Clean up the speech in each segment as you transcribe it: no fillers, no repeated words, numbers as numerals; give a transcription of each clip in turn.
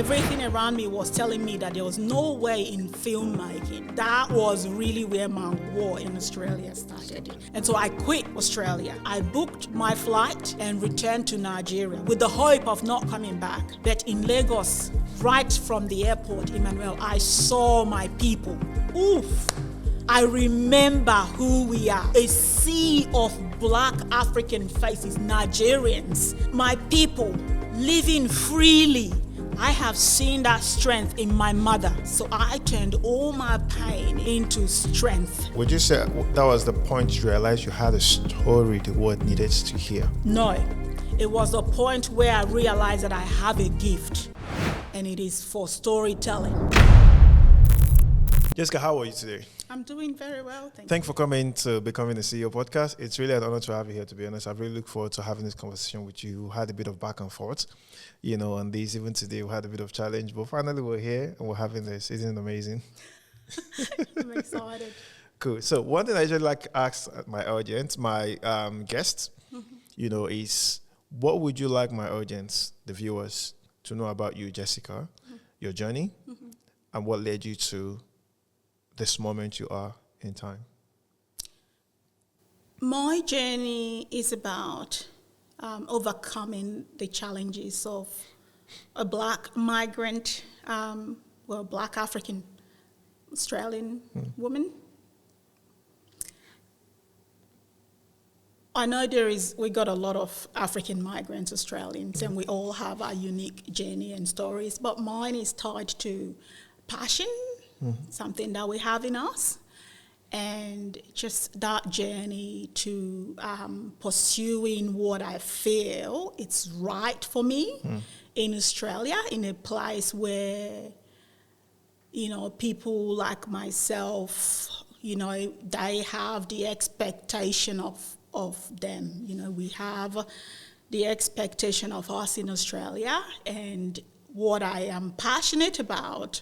Everything around me was telling me that there was no way in filmmaking. That was really where my war in Australia started. And so I quit Australia. I booked my flight and returned to Nigeria with the hope of not coming back. But in Lagos, right from the airport, Emmanuel, I saw my people. Oof! I remember who we are. A sea of black African faces, Nigerians. My people living freely. I have seen that strength in my mother. So I turned all my pain into strength. Would you say that was the point you realized you had a story the world needed to hear? No. It was the point where I realized that I have a gift, and it is for storytelling. Jessica, how are you today? I'm doing very well, thank you. Thanks for coming to Becoming the CEO podcast. It's really an honor to have you here, to be honest. I really look forward to having this conversation with you. We had a bit of back and forth, on this. Even today, we had a bit of challenge, but finally we're here and we're having this. Isn't it amazing? I'm excited. Cool. So one thing I usually like to ask my audience, my guests, is what would you like my audience, the viewers, to know about you, Jessica, your journey, and what led you to this moment you are in time? My journey is about overcoming the challenges of a black migrant, black African Australian woman. I know we got a lot of African migrants, Australians, and we all have our unique journey and stories, but mine is tied to passion, something that we have in us, and just that journey to pursuing what I feel it's right for me in Australia, in a place where, people like myself, they have the expectation of them. We have the expectation of us in Australia, and what I am passionate about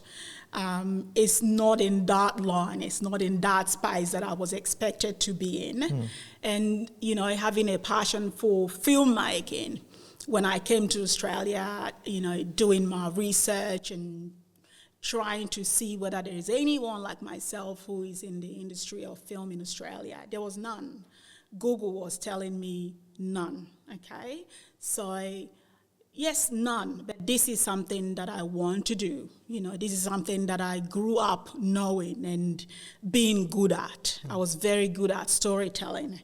is not in that line, it's not in that space that I was expected to be in. And, having a passion for filmmaking, when I came to Australia, doing my research and trying to see whether there is anyone like myself who is in the industry of film in Australia, there was none. Google was telling me none, okay? So, yes, none, but this is something that I want to do. This is something that I grew up knowing and being good at. I was very good at storytelling,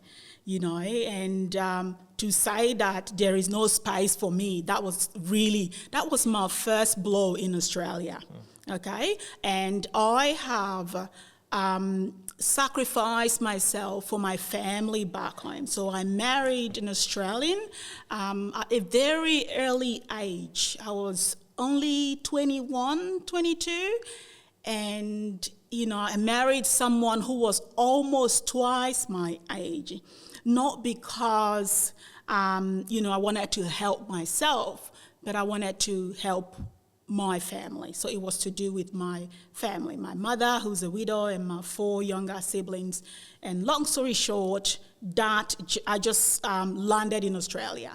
and to say that there is no space for me, that was my first blow in Australia, okay? And I have sacrificed myself for my family back home. So I married an Australian at a very early age. I was only 21, 22, and I married someone who was almost twice my age. Not because I wanted to help myself, but I wanted to help my family. So it was to do with my family, my mother, who's a widow, and my 4 younger siblings. And long story short, that I just landed in Australia.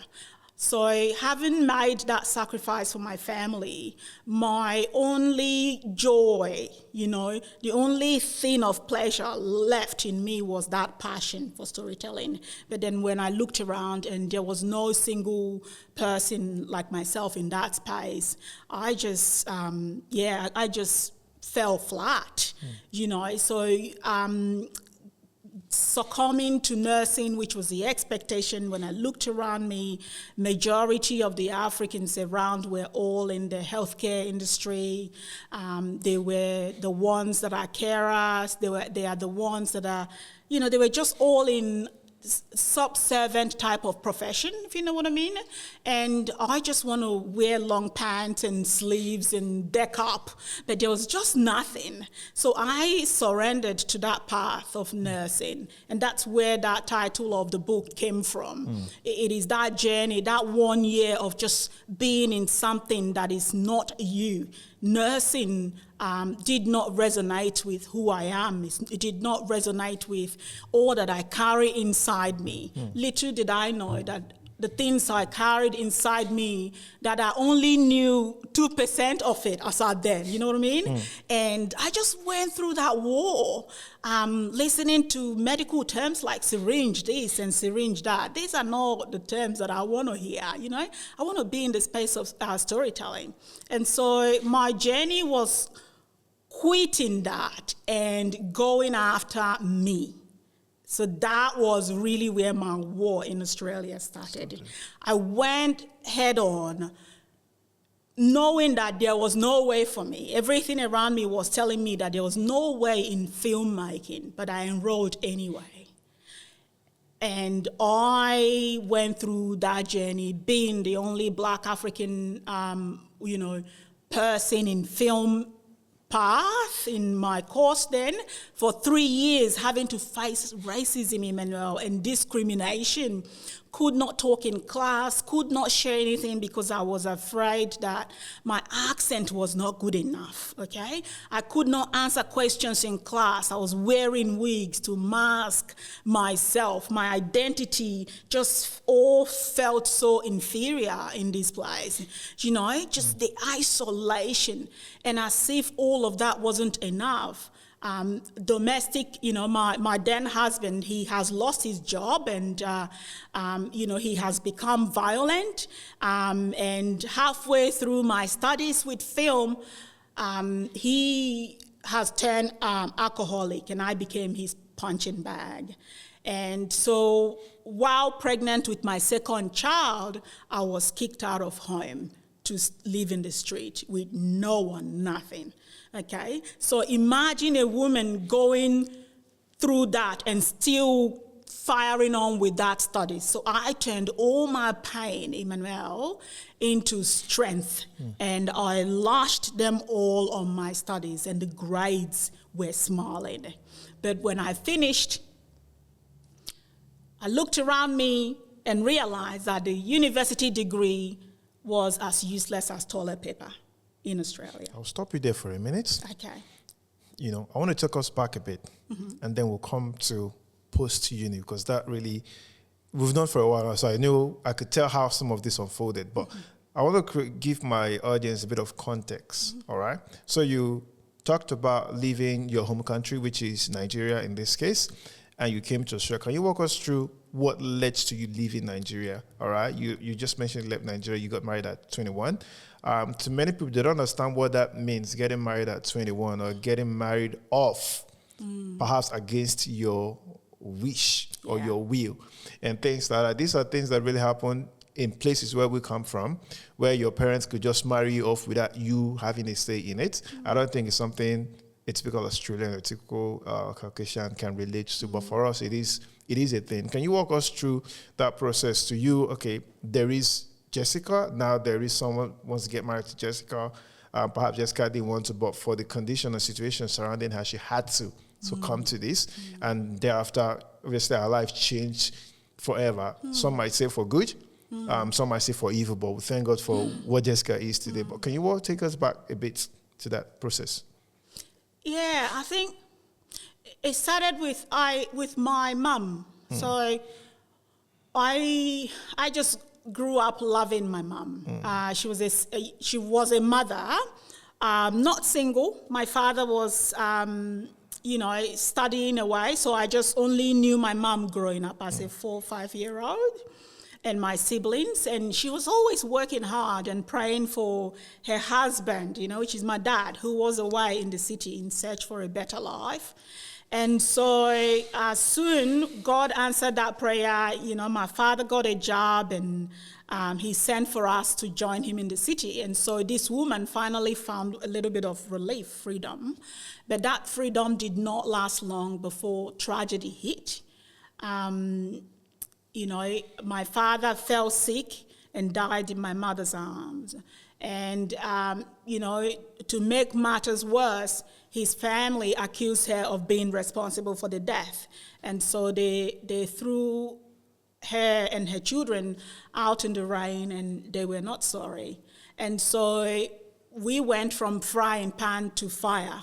So having made that sacrifice for my family, my only joy, the only thing of pleasure left in me was that passion for storytelling. But then when I looked around and there was no single person like myself in that space, I just fell flat, So succumbing to nursing, which was the expectation. When I looked around me, majority of the Africans around were all in the healthcare industry. They were the ones that are carers. They are the ones that are, they were just all in subservient type of profession, if you know what I mean. And I just want to wear long pants and sleeves and deck up, but there was just nothing. So I surrendered to that path of nursing, and that's where that title of the book came from. It is that journey, that 1 year of just being in something that is not you. Nursing did not resonate with who I am. It did not resonate with all that I carry inside me. Little did I know that the things I carried inside me that I only knew 2% of it as I then, you know what I mean? And I just went through that war, listening to medical terms like syringe this and syringe that. These are not the terms that I want to hear, you know? I want to be in the space of storytelling. And so my journey was quitting that and going after me. So that was really where my war in Australia started. Okay. I went head on, knowing that there was no way for me. Everything around me was telling me that there was no way in filmmaking, but I enrolled anyway. And I went through that journey, being the only Black African, person in film path in my course then, for 3 years, having to face racism, Emmanuel, and discrimination. Could not talk in class, could not share anything because I was afraid that my accent was not good enough, okay? I could not answer questions in class. I was wearing wigs to mask myself. My identity just all felt so inferior in this place, you know, just the isolation. And as if all of that wasn't enough, domestic, my then husband, he has lost his job and, he has become violent. And halfway through my studies with film, he has turned alcoholic and I became his punching bag. And so while pregnant with my second child, I was kicked out of home to live in the street with no one, nothing. Okay, so imagine a woman going through that and still firing on with that study. So I turned all my pain, Emmanuel, into strength, and I lashed them all on my studies, and the grades were smiling. But when I finished, I looked around me and realized that the university degree was as useless as toilet paper in Australia. I'll stop you there for a minute. Okay. I want to take us back a bit, and then we'll come to post-uni, because that really, we've known for a while, so I could tell how some of this unfolded, but I want to give my audience a bit of context, all right? So you talked about leaving your home country, which is Nigeria in this case, and you came to Australia. Can you walk us through what led to you leaving Nigeria, all right? You just mentioned you left Nigeria, you got married at 21. To many people, they don't understand what that means, getting married at 21 or getting married off, perhaps against your wish or your will and things like that. These are things that really happen in places where we come from, where your parents could just marry you off without you having a say in it. I don't think it's something a typical Australian or typical Caucasian can relate to, but for us, it is a thing. Can you walk us through that process? To you, okay, there is Jessica, now there is someone who wants to get married to Jessica. Perhaps Jessica didn't want to, but for the condition or situation surrounding her, she had to come to this. And thereafter, obviously, our life changed forever. Some might say for good, some might say for evil, but we thank God for what Jessica is today. But can you take us back a bit to that process? Yeah, I think it started with my mum. So I just grew up loving my mum. She was a mother, not single. My father was, studying away, so I just only knew my mum growing up as a 4 or 5 year old, and my siblings. And she was always working hard and praying for her husband, which is my dad, who was away in the city in search for a better life. And so soon God answered that prayer. My father got a job, and he sent for us to join him in the city. And so this woman finally found a little bit of relief, freedom. But that freedom did not last long before tragedy hit. My father fell sick and died in my mother's arms. And, to make matters worse, his family accused her of being responsible for the death. And so they threw her and her children out in the rain, and they were not sorry. And so we went from frying pan to fire,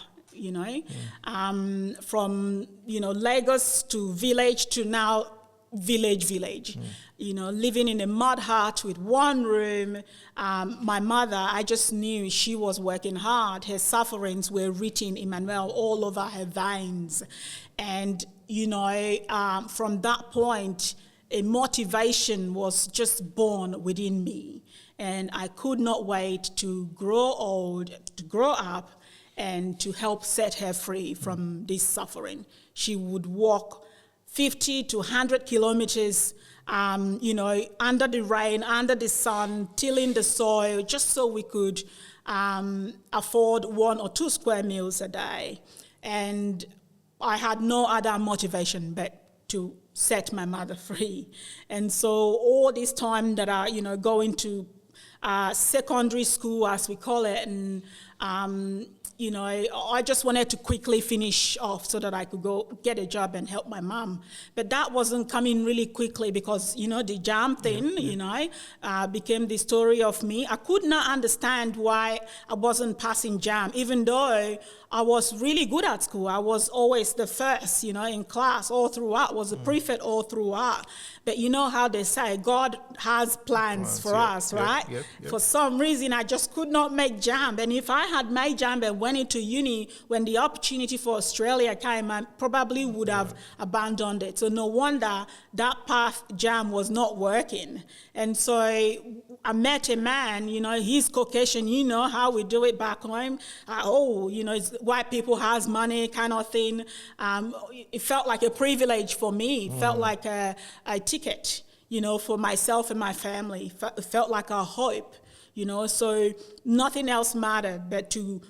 from, Lagos to village to now village, living in a mud hut with one room. My mother, I just knew she was working hard. Her sufferings were written, Emmanuel, all over her veins. And, from that point, a motivation was just born within me. And I could not wait to grow old, to grow up, and to help set her free from this suffering. She would walk 50 to 100 kilometers, under the rain, under the sun, tilling the soil, just so we could afford 1 or 2 square meals a day. And I had no other motivation but to set my mother free. And so all this time that I, going to secondary school, as we call it, and I just wanted to quickly finish off so that I could go get a job and help my mom. But that wasn't coming really quickly because, the jam thing, became the story of me. I could not understand why I wasn't passing jam, even though I was really good at school. I was always the first, in class all throughout, was a prefect all throughout. But you know how they say, God has plans for us, right? Yep. For some reason, I just could not make jam. And if I had made jam and went into uni, when the opportunity for Australia came, I probably would have abandoned it. So no wonder that path jam was not working. And so I met a man, he's Caucasian, how we do it back home. It's white people has money kind of thing. It felt like a privilege for me. It felt like a ticket, for myself and my family. It felt like a hope, so nothing else mattered but to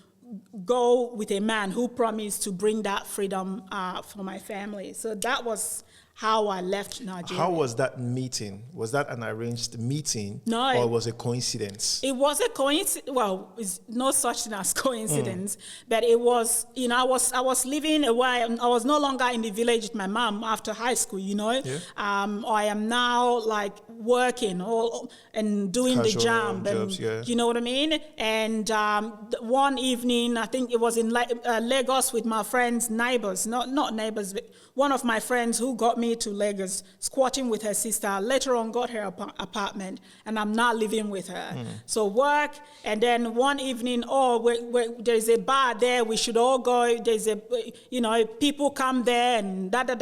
go with a man who promised to bring that freedom for my family. So that was how I left Nigeria. How was that meeting? Was that an arranged meeting? No. Or was it a coincidence? It was a coincidence. Well, it's no such thing as coincidence, but it was, I was living away. I was no longer in the village with my mom after high school, Yeah. I am now working and doing Casual the jam. jobs, You know what I mean? And one evening, I think it was in Lagos with my friends, neighbors, not neighbors, but one of my friends who got me to Lagos, squatting with her sister, later on got her apartment, and I'm not living with her. So work, and then one evening, there's a bar there, we should all go, there's people come there, and and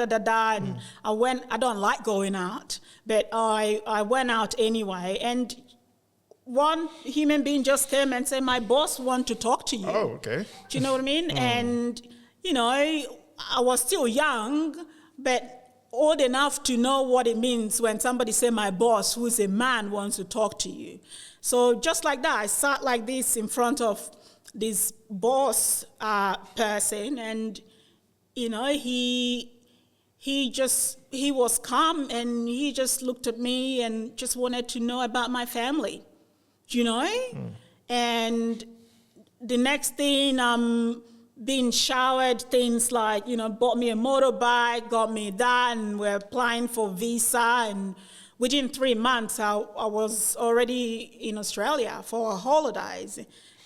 I don't like going out, but I went out anyway, and one human being just came and said, my boss wants to talk to you. Oh, okay. Do you know what I mean? And, I was still young, but old enough to know what it means when somebody say my boss, who's a man, wants to talk to you. So just like that, I sat like this in front of this boss person, and, he was calm, and he just looked at me and just wanted to know about my family, And the next thing, being showered, things like, bought me a motorbike, got me that, and we're applying for visa. And within 3 months, I was already in Australia for holidays.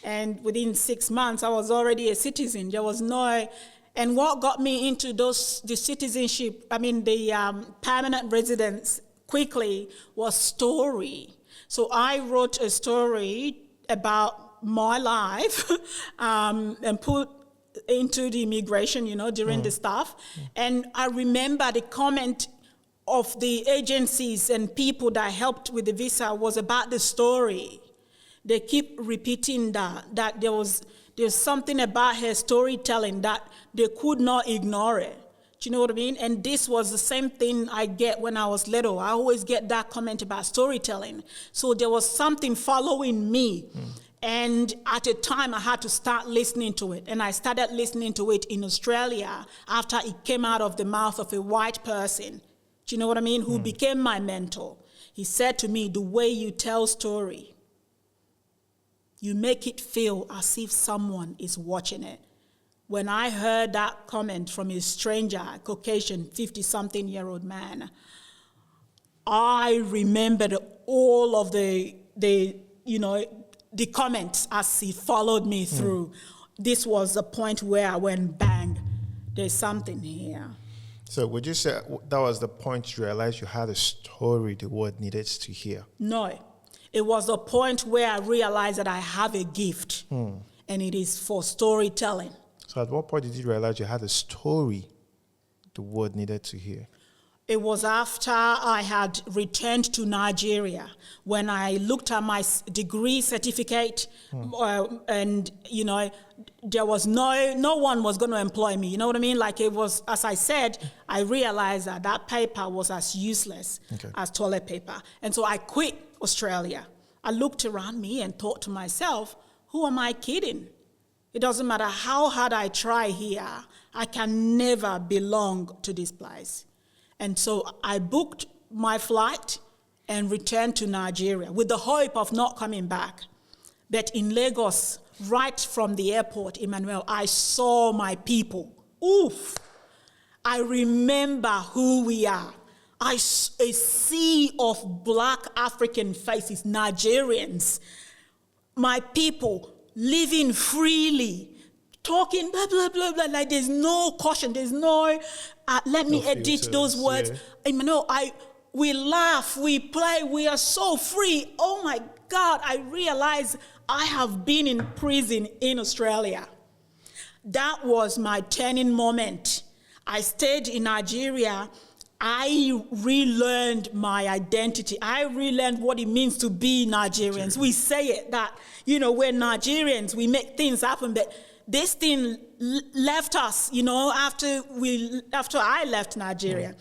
And within 6 months, I was already a citizen. There was no... And what got me into the citizenship, the permanent residence quickly was story. So I wrote a story about my life and put into the immigration, during the stuff. And I remember the comment of the agencies and people that helped with the visa was about the story. They keep repeating that there's something about her storytelling that they could not ignore it. Do you know what I mean? And this was the same thing I get when I was little. I always get that comment about storytelling. So there was something following me. And at a time, I had to start listening to it. And I started listening to it in Australia after it came out of the mouth of a white person. Do you know what I mean? Who became my mentor. He said to me, the way you tell story, you make it feel as if someone is watching it. When I heard that comment from a stranger, a Caucasian, 50-something-year-old man, I remembered all of the comments as he followed me through. This was the point where I went, bang, there's something here. So would you say that was the point you realized you had a story the world needed to hear? No. It was the point where I realized that I have a gift, and it is for storytelling. So at what point did you realize you had a story the world needed to hear? It was after I had returned to Nigeria when I looked at my degree certificate, and there was no one was going to employ me. You know what I mean? Like, it was, as I said, I realized that paper was as useless as toilet paper, and so I quit Australia. I looked around me and thought to myself, "Who am I kidding? It doesn't matter how hard I try here, I can never belong to this place." And so I booked my flight and returned to Nigeria with the hope of not coming back. But in Lagos, right from the airport, Emmanuel, I saw my people. Oof! I remember who we are. A sea of black African faces, Nigerians. My people living freely, talking blah, blah, blah, blah, like there's no caution, there's no, let me edit filters, those words. Yeah. We laugh, we play, we are so free. Oh my God, I realize I have been in prison in Australia. That was my turning moment. I stayed in Nigeria. I relearned my identity. I relearned what it means to be Nigerians. We say it that, we're Nigerians, we make things happen, but this thing left us, after I left Nigeria.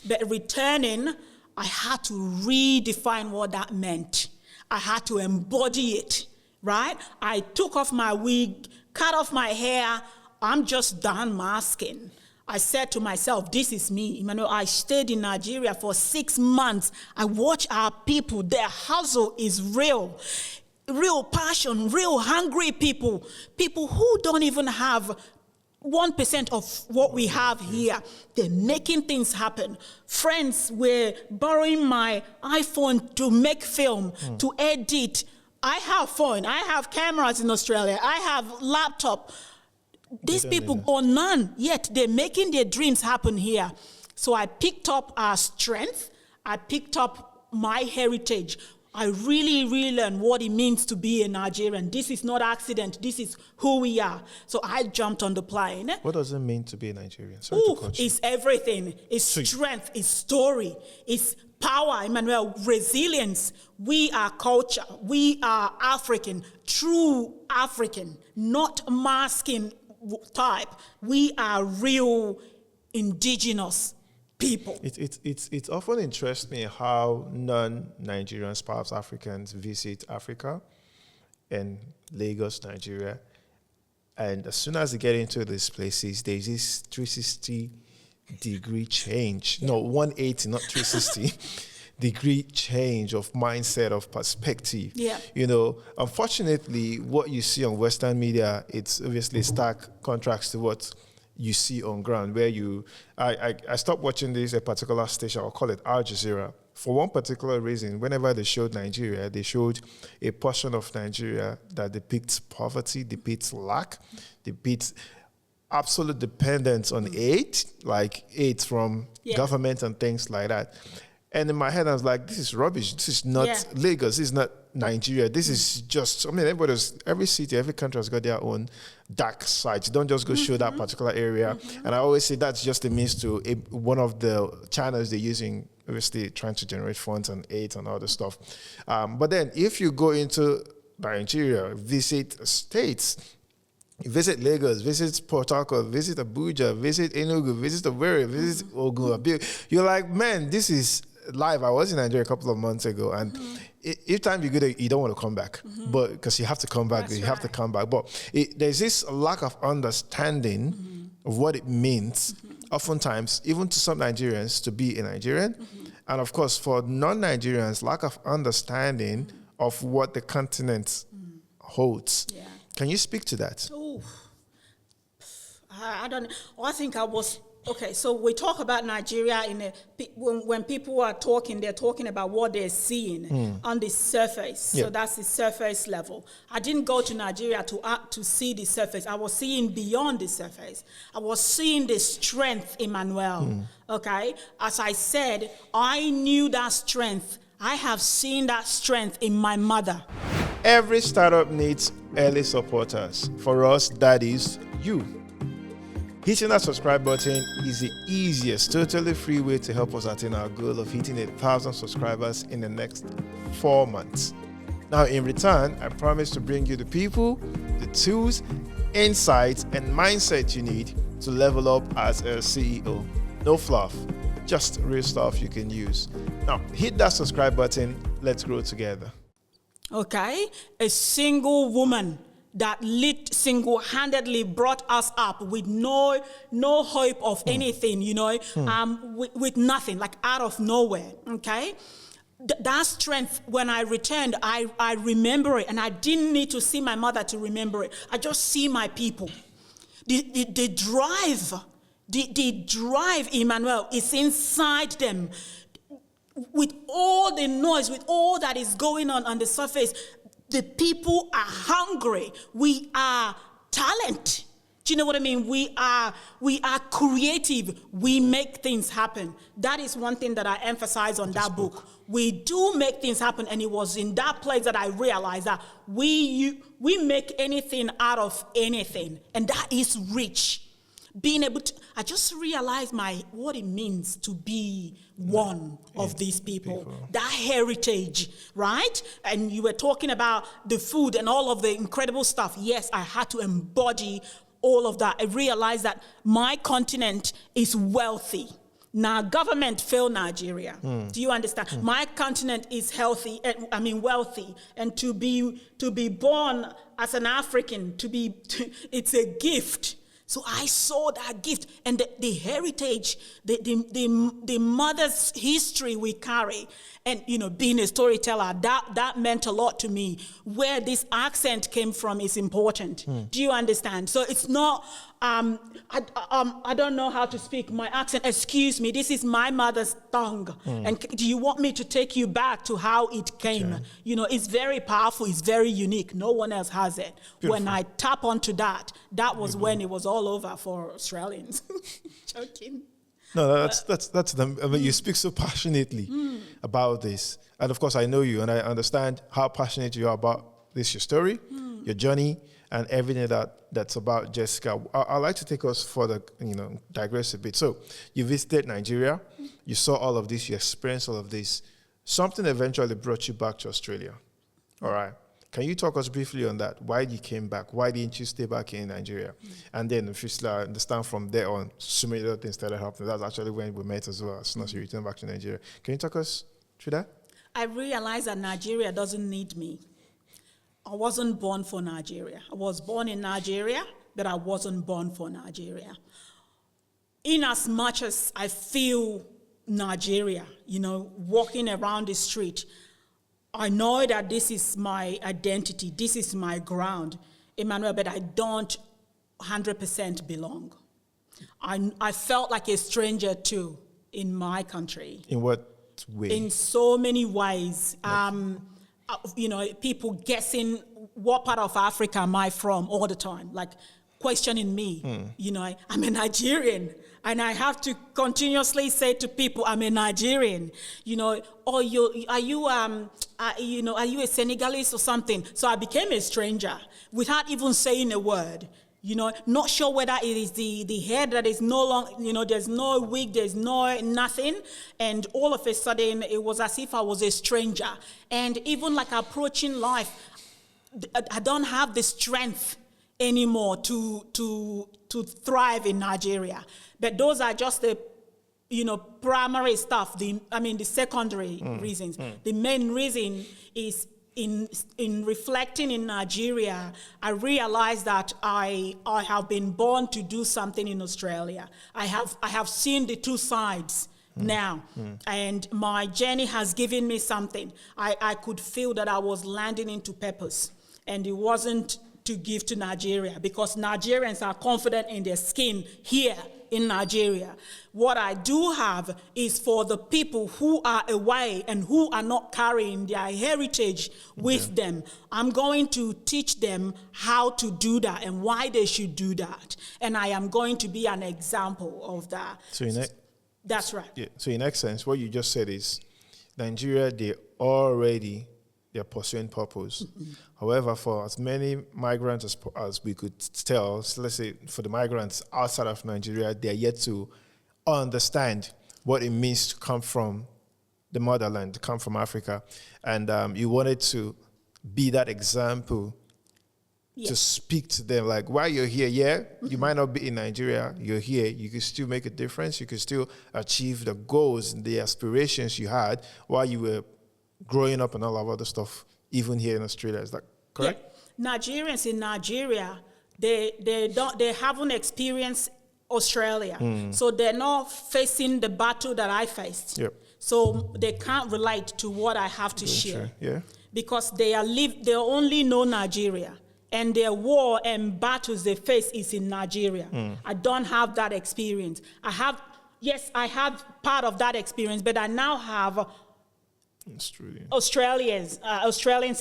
But returning, I had to redefine what that meant. I had to embody it, right? I took off my wig, cut off my hair. I'm just done masking. I said to myself, this is me. I stayed in Nigeria for 6 months. I watch our people. Their hustle is real. Real passion, real hungry people. People who don't even have 1% of what we have here. They're making things happen. Friends were borrowing my iPhone to make film, to edit. I have phone. I have cameras in Australia. I have laptop. These people got none, yet they're making their dreams happen here. So I picked up our strength. I picked up my heritage. I really, really learned what it means to be a Nigerian. This is not accident. This is who we are. So I jumped on the plane. What does it mean to be a Nigerian? It's everything. It's strength. It's story. It's power, Emmanuel, resilience. We are culture. We are African, true African, not masking type. We are real indigenous people. It often interests me how non-Nigerians, perhaps Africans, visit Africa and Lagos, Nigeria. And as soon as they get into these places, there's this 360-degree change. No, 180, not 360. Degree change of mindset, of perspective. Yeah. Unfortunately, what you see on Western media, it's obviously stark contrast to what you see on ground, where I stopped watching a particular station, I'll call it Al Jazeera, for one particular reason. Whenever they showed Nigeria, they showed a portion of Nigeria that depicts poverty, depicts lack, depicts absolute dependence on aid, like aid from government and things like that. And in my head, I was like, this is rubbish. This is not Lagos. This is not Nigeria. This is just, every city, every country has got their own dark sides. Don't just go show that particular area. And I always say that's just a means to one of the channels they're using, obviously trying to generate funds and aid and all this stuff. But then if you go into Nigeria, visit states, visit Lagos, visit Port Harcourt, visit Abuja, visit Enugu, visit Owerri, visit Ogun, you're like, man, this is live. I was in Nigeria a couple of months ago, and each time you go there, you don't want to come back, but because you have to come back, have to come back. But there's this lack of understanding of what it means, oftentimes, even to some Nigerians, to be a Nigerian, and of course, for non-Nigerians, lack of understanding of what the continent holds. Yeah. Can you speak to that? I don't know. I think I was Okay, so we talk about Nigeria when people are talking, they're talking about what they're seeing on the surface. Yeah. So that's the surface level. I didn't go to Nigeria to see the surface. I was seeing beyond the surface. I was seeing the strength, Emmanuel. Okay, as I said, I knew that strength. I have seen that strength in my mother. Every startup needs early supporters. For us, that is you. Hitting that subscribe button is the easiest, totally free way to help us attain our goal of hitting 1,000 subscribers in the next 4 months. Now, in return, I promise to bring you the people, the tools, insights, and mindset you need to level up as a CEO. No fluff, just real stuff you can use. Now, hit that subscribe button. Let's grow together. Okay, a single woman that single-handedly brought us up with no hope of anything, with nothing, like out of nowhere, okay? That strength, when I returned, I remember it, and I didn't need to see my mother to remember it. I just see my people. The drive, Emmanuel, is inside them. With all the noise, with all that is going on the surface, the people are hungry. We are talent. Do you know what I mean? We are creative. We make things happen. That is one thing that I emphasize on that book. We do make things happen, and it was in that place that I realized that we make anything out of anything, and that is rich. Being able to, I just realized what it means to be one of these people. That heritage, right? And you were talking about the food and all of the incredible stuff. Yes, I had to embody all of that. I realized that my continent is wealthy. Now, government failed Nigeria. Do you understand? My continent is wealthy, and to be born as an African, it's a gift. So I saw that gift and the heritage, the mother's history we carry. And, being a storyteller, that meant a lot to me. Where this accent came from is important. Do you understand? So it's not, I don't know how to speak my accent. Excuse me, this is my mother's tongue. And do you want me to take you back to how it came? Okay. It's very powerful. It's very unique. No one else has it. Beautiful. When I tap onto that was when it was all over for Australians. Joking. No, that's them. I mean, you speak so passionately about this, and of course, I know you, and I understand how passionate you are about this, your story, your journey, and everything that's about Jessica. I'd like to take us further, digress a bit. So, you visited Nigeria, you saw all of this, you experienced all of this. Something eventually brought you back to Australia. All right. Can you talk us briefly on that? Why you came back? Why didn't you stay back in Nigeria? And then, officially, I understand from there on, so many other things started happening. That's actually when we met as well, as soon as you returned back to Nigeria. Can you talk us through that? I realized that Nigeria doesn't need me. I wasn't born for Nigeria. I was born in Nigeria, but I wasn't born for Nigeria. In as much as I feel Nigeria, walking around the street, I know that this is my identity, this is my ground, Emmanuel, but I don't 100% belong. I felt like a stranger too in my country. In what way? In so many ways. People guessing what part of Africa am I from all the time, like questioning me. I'm a Nigerian. And I have to continuously say to people, I'm a Nigerian, are you a Senegalese or something? So I became a stranger without even saying a word, not sure whether it is the hair that is no longer, there's no wig, there's no nothing. And all of a sudden, it was as if I was a stranger. And even like approaching life, I don't have the strength anymore to thrive in Nigeria. But those are just the, primary stuff. The secondary reasons. The main reason is in reflecting in Nigeria, I realized that I have been born to do something in Australia. I have seen the two sides now, and my journey has given me something. I could feel that I was landing into purpose, and it wasn't to give to Nigeria, because Nigerians are confident in their skin here in Nigeria. What I do have is for the people who are away and who are not carrying their heritage with them. I'm going to teach them how to do that and why they should do that. And I am going to be an example of that. So that's right. Yeah. So in essence, what you just said is Nigeria, they're pursuing purpose. However, for as many migrants as we could tell, so let's say for the migrants outside of Nigeria, they're yet to understand what it means to come from the motherland, to come from Africa. And you wanted to be that example to speak to them. Like, while you're here, you might not be in Nigeria, you're here, you can still make a difference, you can still achieve the goals and the aspirations you had while you were growing up and all of other stuff, even here in Australia. Is that correct? Yeah. Nigerians in Nigeria, they haven't experienced Australia. So they're not facing the battle that I faced. Yep. So they can't relate to what I have to share. True. Yeah. Because they only know Nigeria. And their war and battles they face is in Nigeria. I don't have that experience. I have part of that experience, but I now have Australians'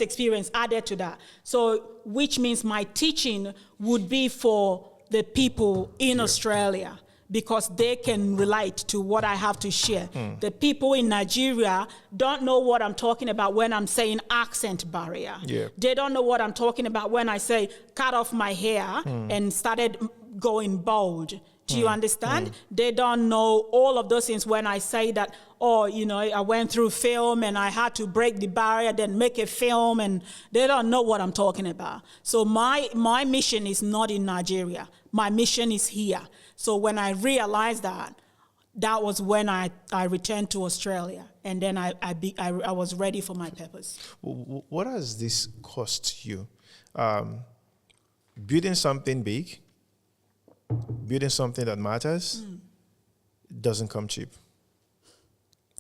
experience added to that. So, which means my teaching would be for the people in Australia, because they can relate to what I have to share. The people in Nigeria don't know what I'm talking about when I'm saying accent barrier. Yeah. They don't know what I'm talking about when I say cut off my hair and started going bald. Do you understand? They don't know all of those things when I say that, I went through film and I had to break the barrier, then make a film, and they don't know what I'm talking about. So my mission is not in Nigeria. My mission is here. So when I realized that was when I returned to Australia, and then I was ready for my purpose. What has this cost you? Building something big, building something that matters, doesn't come cheap.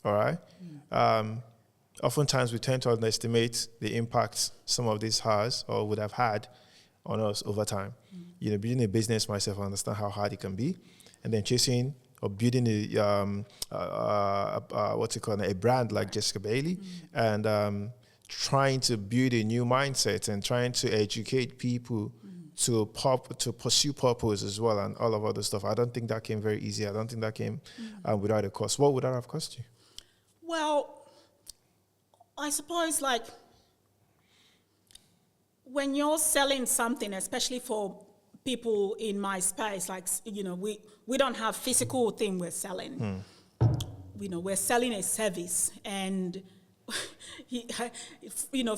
All right? Oftentimes we tend to underestimate the impact some of this has or would have had on us over time. Building a business myself, I understand how hard it can be. And then chasing or building a brand like Jessica Bailey, and trying to build a new mindset and trying to educate people to pursue purpose as well, and all of other stuff. I don't think that came very easy. I don't think that came without a cost. What would that have cost you? Well, I suppose when you're selling something, especially for people in my space, we don't have physical thing we're selling. We're selling a service, and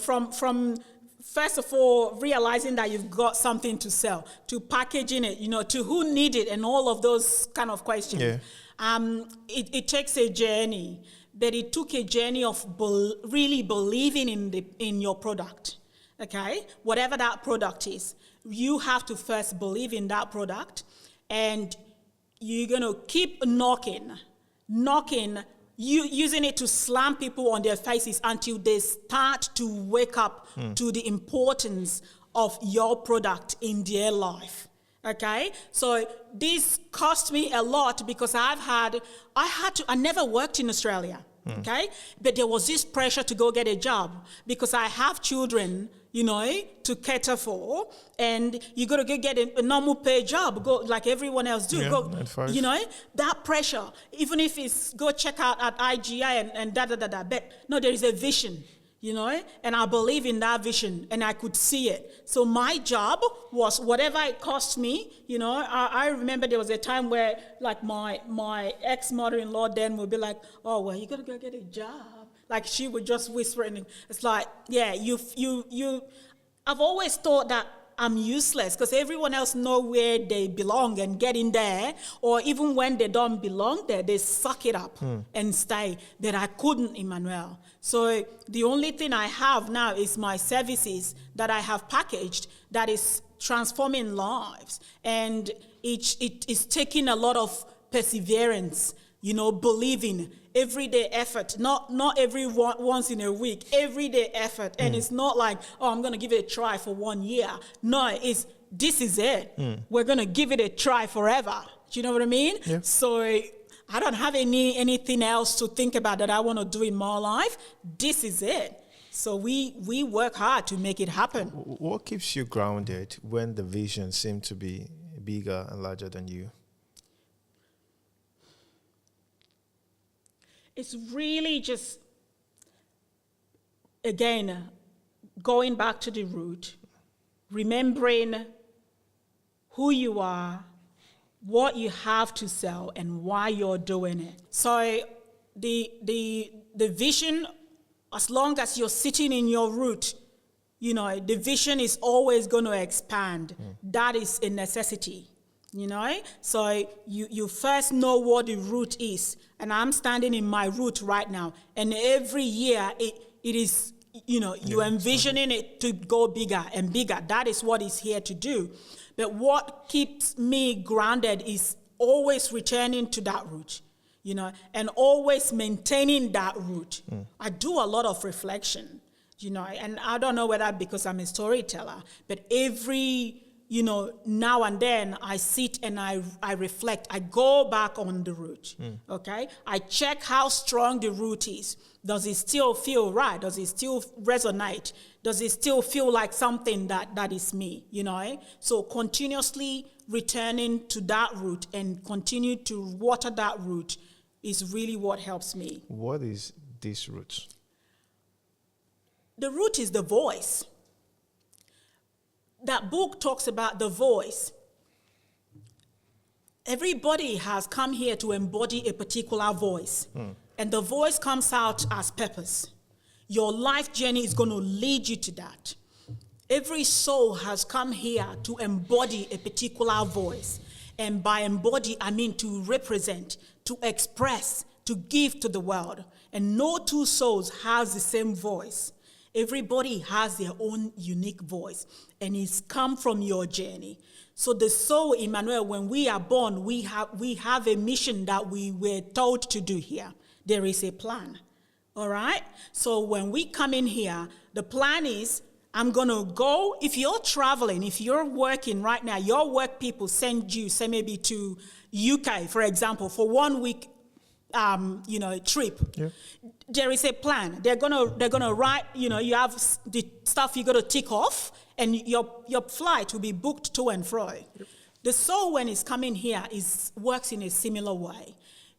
from first of all, realizing that you've got something to sell, to packaging it, to who need it, and all of those kind of questions. Yeah. It takes a journey, but it took a journey of really believing in your product. Okay, whatever that product is, you have to first believe in that product, and you're gonna keep knocking, using it to slam people on their faces until they start to wake up to the importance of your product in their life. Okay, so this cost me a lot because I never worked in Australia. Okay, but there was this pressure to go get a job because I have children, to cater for, and you got to get a normal paid job, go like everyone else do. Yeah, go, 9-5. That pressure, even if it's go check out at IGI and but no, there is a vision, and I believe in that vision, and I could see it. So my job was whatever it cost me. I remember there was a time where my ex-mother-in-law then would be like, "Oh, well, you got to go get a job." Like she would just whisper, and it's like, yeah, I've always thought that I'm useless because everyone else know where they belong and get in there, or even when they don't belong there, they suck it up and stay. But I couldn't, Emmanuel. So the only thing I have now is my services that I have packaged that is transforming lives, and it is taking a lot of perseverance. Believing, everyday effort, not once in a week, everyday effort. And it's not like, I'm going to give it a try for 1 year. No, it's this is it. We're going to give it a try forever. Do you know what I mean? Yeah. So I don't have anything else to think about that I want to do in my life. This is it. So we work hard to make it happen. What keeps you grounded when the vision seems to be bigger and larger than you? It's really just, again, going back to the root, remembering who you are, what you have to sell, and why you're doing it. So the vision, as long as you're sitting in your root, you know, the vision is always going to expand. That is a necessity, you know. So you first know what the root is. And I'm standing in my root right now. And every year it is, you know, you're envisioning it to go bigger and bigger. That is what it's here to do. But what keeps me grounded is always returning to that root, you know, and always maintaining that root. I do a lot of reflection, you know, and I don't know whether because I'm a storyteller, but every, you know, now and then I sit and I reflect. I go back on the root, okay? I check how strong the root is. Does it still feel right? Does it still resonate? Does it still feel like something that is me, you know? So continuously returning to that root and continue to water that root is really what helps me. What is this root? The root is the voice. That book talks about the voice. Everybody has come here to embody a particular voice. And the voice comes out as purpose. Your life journey is going to lead you to that. Every soul has come here to embody a particular voice. And by embody, I mean to represent, to express, to give to the world. And no two souls has the same voice. Everybody has their own unique voice, and it's come from your journey. So the soul, Emmanuel, when we are born, we have a mission that we were told to do here. There is a plan, all right? So when we come in here, the plan is, I'm going to go, if you're traveling, if you're working right now, your work people send you, say maybe to UK, for example, for 1 week, trip. Yeah. There is a plan. They're gonna write. You know, you have the stuff you got to tick off, and your flight will be booked to and fro. Yep. The soul, when it's coming here, works in a similar way.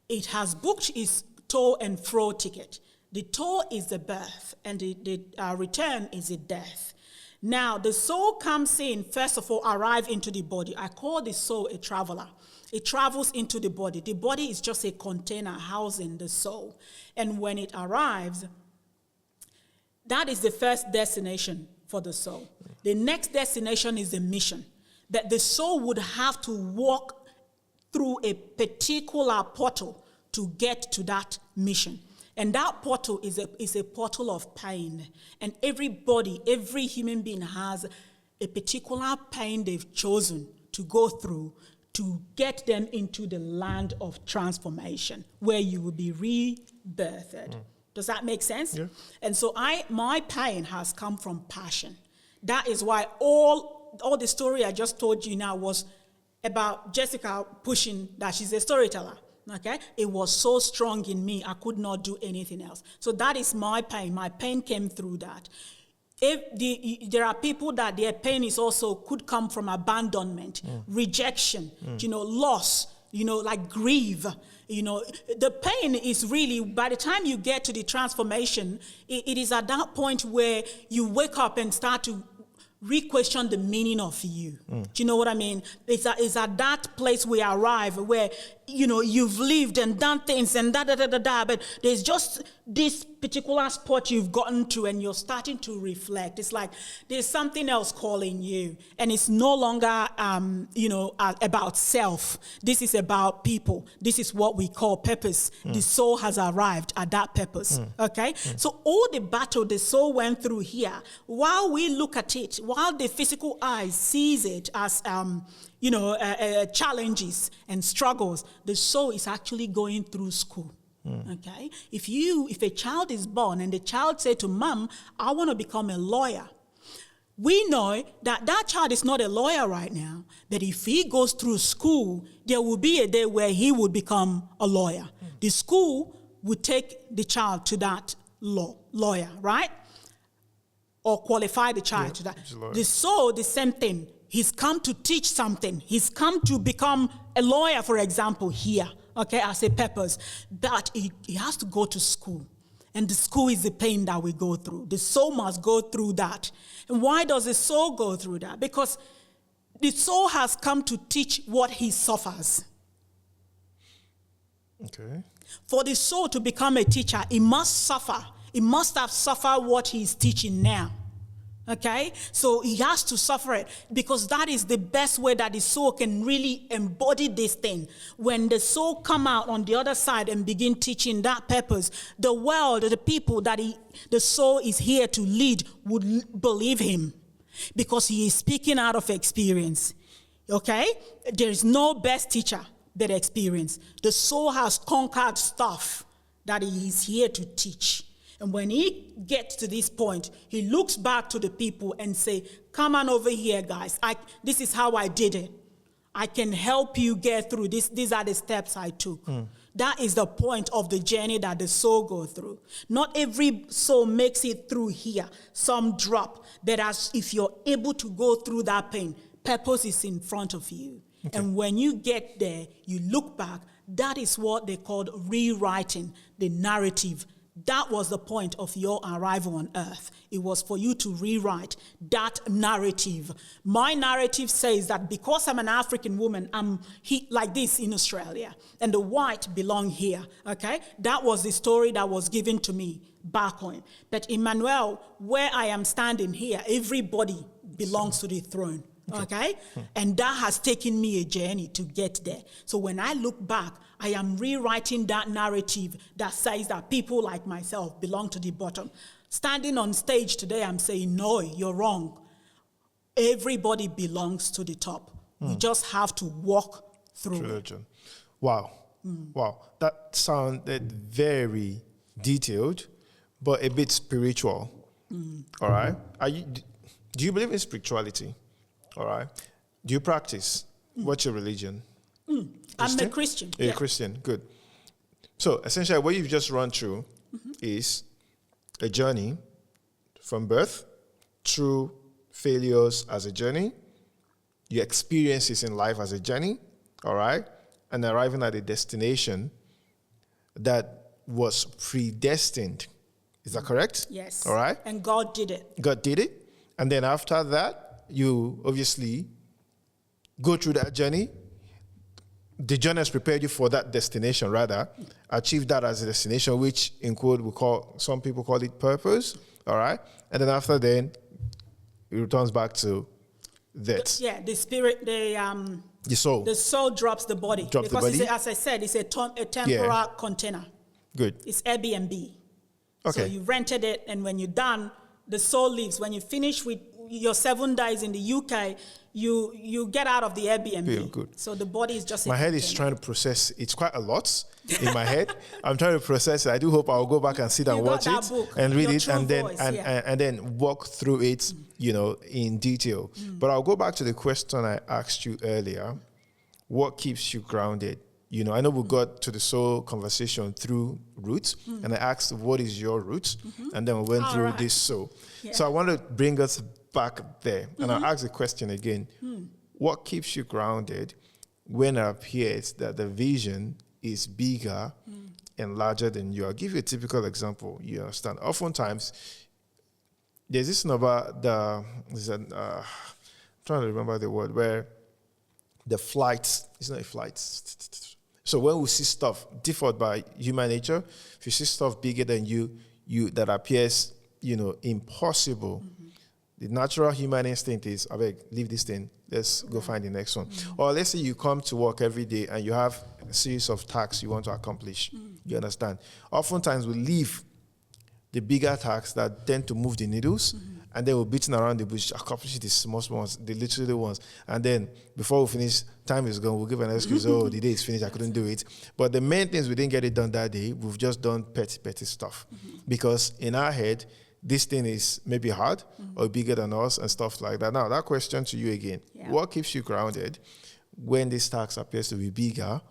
It has booked its to and fro ticket. The to is the birth, and the return is the death. Now, the soul comes in, first of all, arrive into the body. I call the soul a traveler. It travels into the body. The body is just a container housing the soul. And when it arrives, that is the first destination for the soul. The next destination is the mission, that the soul would have to walk through a particular portal to get to that mission. And that portal is a portal of pain. And everybody, every human being has a particular pain they've chosen to go through to get them into the land of transformation, where you will be rebirthed. Does that make sense? Yeah. And so my pain has come from passion. That is why all the story I just told you now was about Jessica pushing that she's a storyteller. Okay? It was so strong in me, I could not do anything else. So that is my pain. My pain came through that. There are people that their pain is also could come from abandonment, rejection, loss, like grief. The pain is really, by the time you get to the transformation, it is at that point where you wake up and start to re-question the meaning of you. Do you know what I mean? It's at that place we arrive where, you've lived and done things and but there's just this particular spot you've gotten to and you're starting to reflect. It's like there's something else calling you, and it's no longer, about self. This is about people. This is what we call purpose. The soul has arrived at that purpose, okay? So all the battle the soul went through here, while we look at it, while the physical eye sees it as, challenges and struggles, the soul is actually going through school. Okay, if a child is born and the child say to mom, I want to become a lawyer, We know that that child is not a lawyer right now, but if he goes through school, there will be a day where he would become a lawyer. The school would take the child to that lawyer, right? Or qualify the child to that. The soul, the same thing. He's come to teach something. He's come to become a lawyer, for example, here, okay, as a purpose. But he has to go to school. And the school is the pain that we go through. The soul must go through that. And why does the soul go through that? Because the soul has come to teach what he suffers. Okay. For the soul to become a teacher, it must suffer. It must have suffered what he is teaching now. Okay? So he has to suffer it because that is the best way that the soul can really embody this thing. When the soul come out on the other side and begin teaching that purpose, the world, the people that the soul is here to lead would believe him because he is speaking out of experience. Okay? There is no best teacher but experience. The soul has conquered stuff that he is here to teach. And when he gets to this point, he looks back to the people and say, come on over here, guys. This is how I did it. I can help you get through this. These are the steps I took. That is the point of the journey that the soul goes through. Not every soul makes it through here. Some drop. But if you're able to go through that pain, purpose is in front of you. Okay. And when you get there, you look back. That is what they called rewriting the narrative. That was the point of your arrival on earth. It was for you to rewrite that narrative. My narrative says that because I'm an African woman, I'm like this in Australia, and the white belong here, okay? That was the story that was given to me back home. But Emmanuel, where I am standing here, everybody belongs to the throne. Okay? And that has taken me a journey to get there. So when I look back, I am rewriting that narrative that says that people like myself belong to the bottom. Standing on stage today, I'm saying, no, you're wrong. Everybody belongs to the top. We just have to walk through it. Wow. Wow. That sounded very detailed, but a bit spiritual. All right? Do you believe in spirituality? All right. Do you practice? What's your religion? I'm a Christian. You're a Christian. Good. So essentially what you've just run through is a journey from birth through failures as a journey, your experiences in life as a journey, all right, and arriving at a destination that was predestined. Is that correct? Yes. All right. And God did it. God did it. And then after that, you obviously go through that journey. The journey has prepared you for that destination, rather. Achieve that as a destination, which in quote some people call it purpose. All right. And then after then, it returns back to that. The spirit, the soul. The soul drops the body. Drops the body. As I said, it's a temporal container. Good. It's Airbnb. Okay. So you rented it, and when you're done, the soul leaves. When you finish with your 7 days in the UK, you get out of the Airbnb. Feel good. So the body is just... My head is trying to process. It's quite a lot in my head. I'm trying to process it. I do hope I'll go back and sit and watch it and read it and then and then walk through it, in detail. But I'll go back to the question I asked you earlier. What keeps you grounded? I know we got to the soul conversation through roots, and I asked, what is your root? And then we went through this soul. Yeah. So I want to bring us back there. And I'll ask the question again. What keeps you grounded when it appears that the vision is bigger and larger than you? I'll give you a typical example. You understand? Oftentimes, there's this thing about I'm trying to remember the word, where the flight, it's not a flight. So when we see stuff default by human nature, if you see stuff bigger than you that appears, impossible, the natural human instinct is, I beg, leave this thing, let's go find the next one. Or let's say you come to work every day and you have a series of tasks you want to accomplish. You understand? Oftentimes we leave the bigger tasks that tend to move the needles, and then we're beating around the bush, accomplishing the small ones, the little ones. And then before we finish, time is gone. We'll give an excuse, the day is finished, I couldn't do it. But the main things, we didn't get it done that day. We've just done petty stuff. Because in our head, this thing is maybe hard or bigger than us and stuff like that. Now, that question to you again, what keeps you grounded when this task appears to be bigger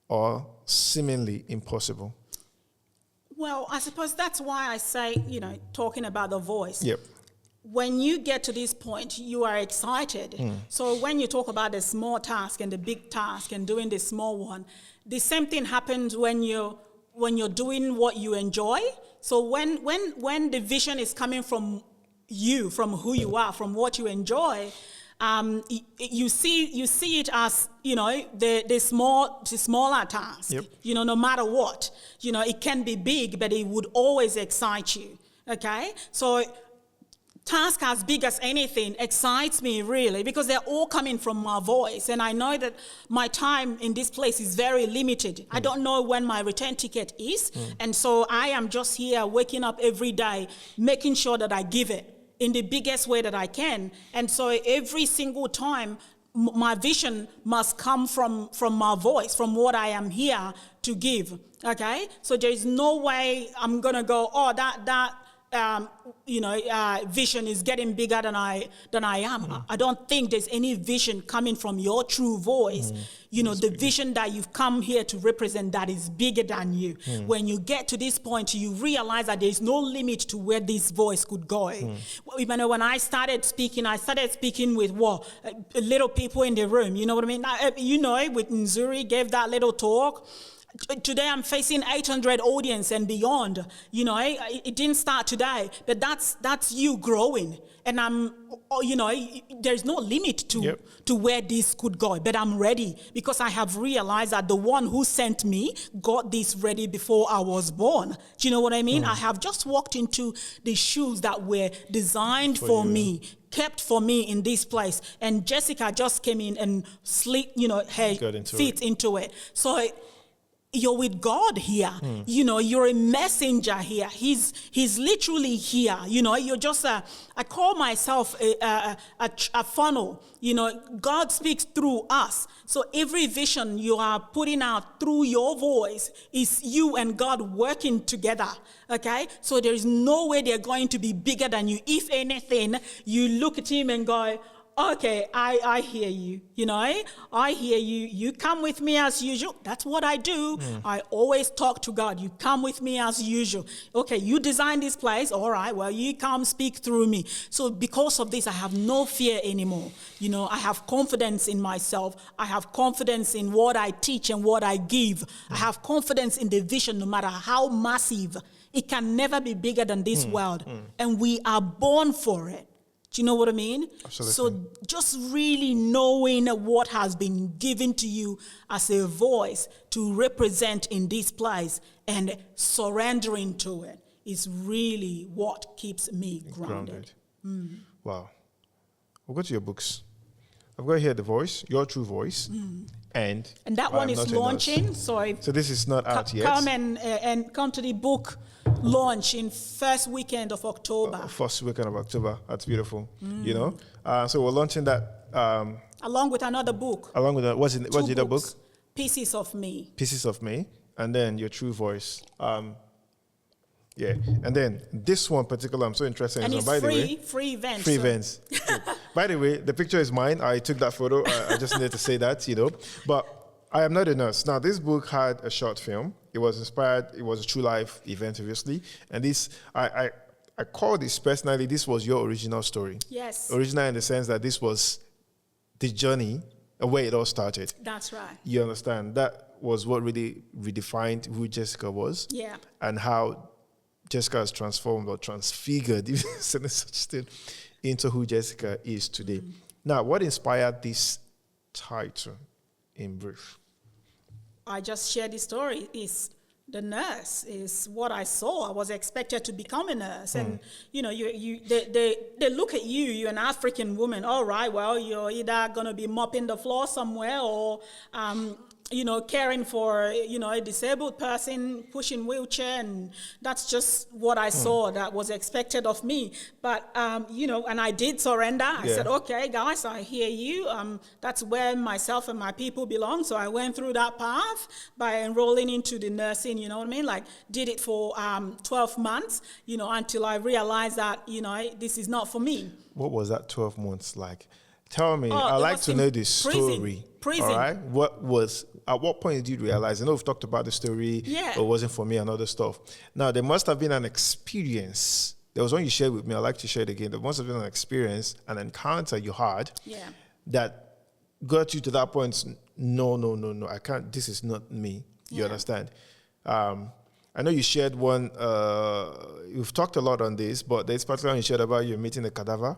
or seemingly impossible? Well, I suppose that's why I say, talking about the voice. Yep. When you get to this point, you are excited. So when you talk about the small task and the big task and doing the small one, the same thing happens when you're doing what you enjoy. So when the vision is coming from you, from who you are, from what you enjoy, you see it as the smaller task. Yep. No matter what, it can be big, but it would always excite you. Okay, so task as big as anything excites me really because they're all coming from my voice, and I know that my time in this place is very limited. I don't know when my return ticket is, and so I am just here waking up every day, making sure that I give it in the biggest way that I can. And so every single time, my vision must come from my voice, from what I am here to give. Okay, so there is no way I'm gonna go, that vision is getting bigger than I am. I don't think there's any vision coming from your true voice. The vision that you've come here to represent that is bigger than you. When you get to this point, you realize that there's no limit to where this voice could go. When I started speaking with little people in the room. You know what I mean? With Nzuri gave that little talk. Today I'm facing 800 audience and beyond. It didn't start today, but that's you growing. And there's no limit to where this could go, but I'm ready because I have realized that the one who sent me got this ready before I was born. Do you know what I mean? I have just walked into the shoes that were designed for me, kept for me in this place. And Jessica just came in and slid, her feet into it. So you're with God here. You're a messenger here. He's literally here. You're just I call myself a funnel. God speaks through us. So every vision you are putting out through your voice is you and God working together. Okay? So there is no way they're going to be bigger than you. If anything, you look at him and go, okay, I hear you, I hear you. You come with me as usual. That's what I do. I always talk to God. You come with me as usual. Okay, you designed this place. All right, well, you come speak through me. So because of this, I have no fear anymore. I have confidence in myself. I have confidence in what I teach and what I give. I have confidence in the vision, no matter how massive. It can never be bigger than this world. And we are born for it. Do you know what I mean? Absolutely. So just really knowing what has been given to you as a voice to represent in this place and surrendering to it is really what keeps me grounded. Wow. We'll go to your books. I've got here The Voice, Your True Voice, and that one is launching. So this is not out yet. Come and come to the book launch in first weekend of October. First weekend of October. That's beautiful. So we're launching that along with another book. Along with that, what's the other book? Pieces of Me. Pieces of Me, and then Your True Voice. And then this one particular, I'm so interested in. And by it's the way, free events. Free events. By the way, the picture is mine. I took that photo. I just needed to say that, But I am not a nurse. Now, this book had a short film. It was inspired. It was a true life event, obviously. And this, I call this personally, this was your original story. Yes. Original in the sense that this was the journey, where it all started. That's right. You understand? That was what really redefined who Jessica was. Yeah. And how Jessica has transformed or transfigured, if there's such thing, into who Jessica is today. Now, what inspired this title in brief? I just shared the story. Is the nurse is what I saw. I was expected to become a nurse, and they look at you. You're an African woman. All right, well, you're either gonna be mopping the floor somewhere, or caring for, a disabled person, pushing wheelchair, and that's just what I saw that was expected of me. But, and I did surrender. I said, okay, guys, I hear you. That's where myself and my people belong. So I went through that path by enrolling into the nursing, you know what I mean? Like, did it for 12 months, until I realized that, this is not for me. What was that 12 months like? Tell me. Oh, I'd like to know this story. Prison. All right. At what point did you realize? I know we've talked about the story. Yeah. But it wasn't for me and other stuff. Now, there must have been an experience. There was one you shared with me. I'd like to share it again. There must have been an experience, an encounter you had that got you to that point. No. I can't. This is not me. You understand? I know you shared one. You've talked a lot on this, but there's particular one you shared about you meeting a cadaver.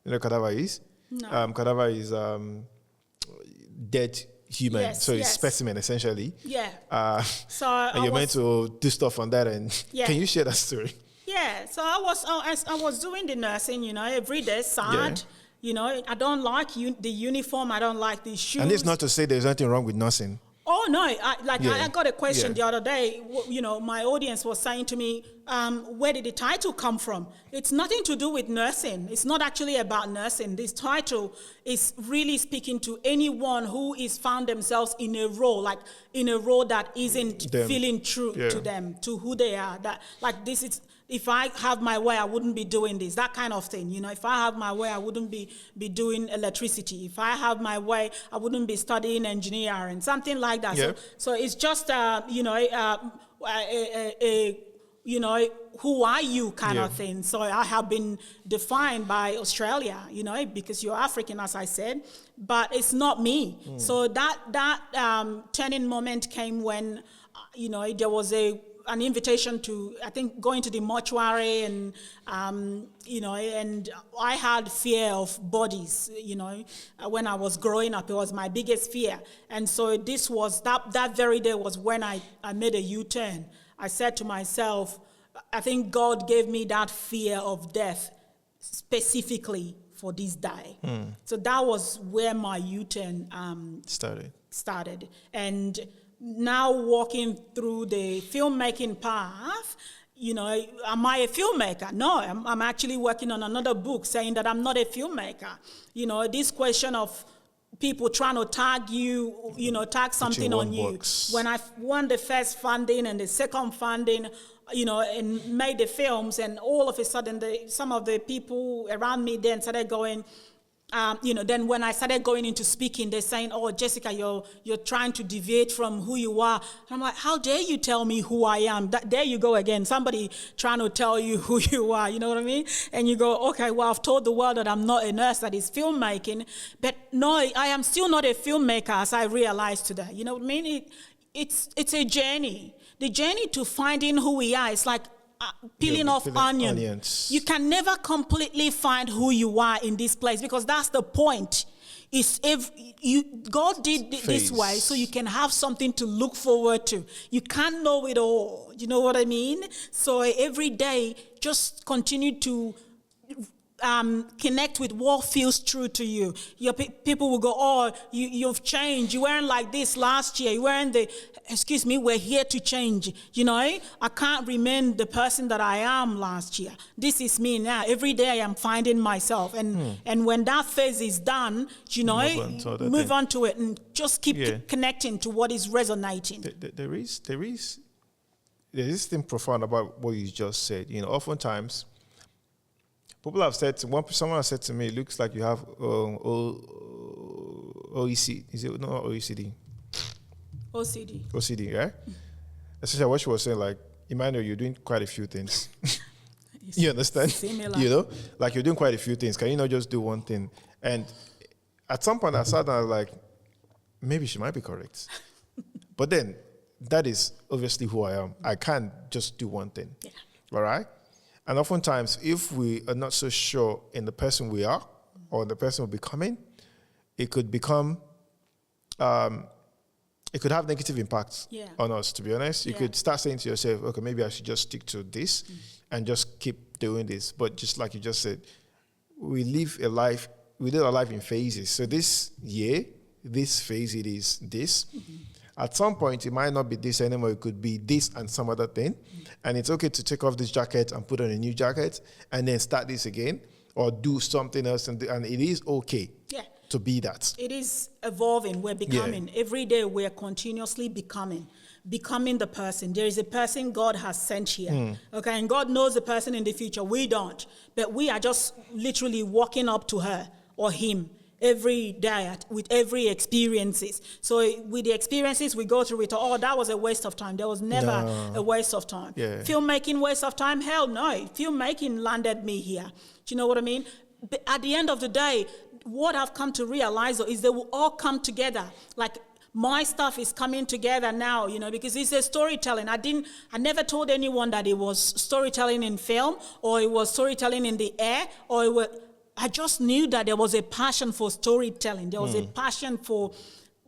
You know what cadaver is? No. Cadaver is dead human, so it's specimen essentially. Yeah. So and you're meant to do stuff on that, and can you share that story? Yeah. So I was doing the nursing, every day, sad. I don't like the uniform. I don't like the shoes. And it's not to say there's anything wrong with nursing. Oh, no. I got a question the other day. My audience was saying to me, where did the title come from? It's nothing to do with nursing. It's not actually about nursing. This title is really speaking to anyone who is found themselves in a role, that isn't feeling true to them, to who they are. This is... If I have my way, I wouldn't be doing this, that kind of thing. If I have my way, I wouldn't be doing electricity. If I have my way, I wouldn't be studying engineering, something like that. Yeah. So it's just, who are you kind of thing. So I have been defined by Australia, because you're African, as I said, but it's not me. So that turning moment came when, there was an invitation to, I think, going to the mortuary, and and I had fear of bodies. When I was growing up, it was my biggest fear, and so this was that very day was when I made a U-turn. I said to myself, I think God gave me that fear of death specifically for this day. So that was where my U-turn started, and now walking through the filmmaking path, am I a filmmaker? No, I'm actually working on another book saying that I'm not a filmmaker. This question of people trying to tag you, tag something on you. When I won the first funding and the second funding, and made the films, and all of a sudden some of the people around me then started going, then when I started going into speaking, they're saying, "Oh, Jessica, you're trying to deviate from who you are." And I'm like, "How dare you tell me who I am?" There you go again. Somebody trying to tell you who you are. You know what I mean? And you go, "Okay, well, I've told the world that I'm not a nurse, that is filmmaking, but no, I am still not a filmmaker, as I realized today." You know what I mean? It's a journey. The journey to finding who we are. It's like peeling off onions. You can never completely find who you are in this place, because that's the point. God did this way so you can have something to look forward to. You can't know it all. You know what I mean? So every day, just continue to connect with what feels true to you. People will go, "Oh, you've changed. You weren't like this last year. You weren't we're here to change. I can't remain the person that I am last year. This is me now. Every day I am finding myself. And when that phase is done, move on to it and just keep connecting to what is resonating." There is this thing profound about what you just said. Oftentimes, people have said, someone has said to me, "It looks like you have OECD. Is it not OECD? OCD. OCD, right?" Essentially, what she was saying, like, Emmanuel, you're doing quite a few things. You understand? Similar. Like you're doing quite a few things. Can you not just do one thing? And at some point, I sat down, I was like, maybe she might be correct. But then, that is obviously who I am. I can't just do one thing. Yeah. All right? And oftentimes, if we are not so sure in the person we are or the person we're becoming, it could become, it could have negative impacts on us, to be honest. You could start saying to yourself, "Okay, maybe I should just stick to this and just keep doing this." But just like you just said, we live a life in phases. So this year, this phase, it is this. At some point, it might not be this anymore. It could be this and some other thing. And it's okay to take off this jacket and put on a new jacket and then start this again or do something else. And it is okay to be that. It is evolving. We're becoming. Every day we're continuously becoming the person. There is a person God has sent here. Okay, and God knows the person in the future. We don't. But we are just literally walking up to her or him every day with every experiences. So with the experiences we go through it, that was a waste of time. There was never a waste of time. Filmmaking waste of time? Hell no. Filmmaking landed me here. Do you know what I mean? But at the end of the day, what I've come to realize is they will all come together. Like my stuff is coming together now, because it's a storytelling. I never told anyone that it was storytelling in film or it was storytelling in the air I just knew that there was a passion for storytelling. There was a passion for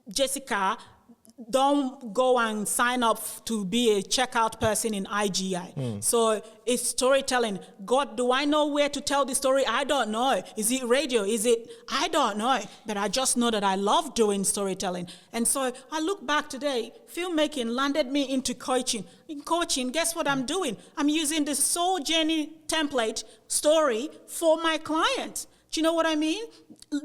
Jessica. Don't go and sign up to be a checkout person in IGI. So it's storytelling. God, do I know where to tell the story? I don't know. Is it radio? I don't know. But I just know that I love doing storytelling. And so I look back today, filmmaking landed me into coaching. In coaching, guess what I'm doing? I'm using the soul journey template story for my clients. Do you know what I mean?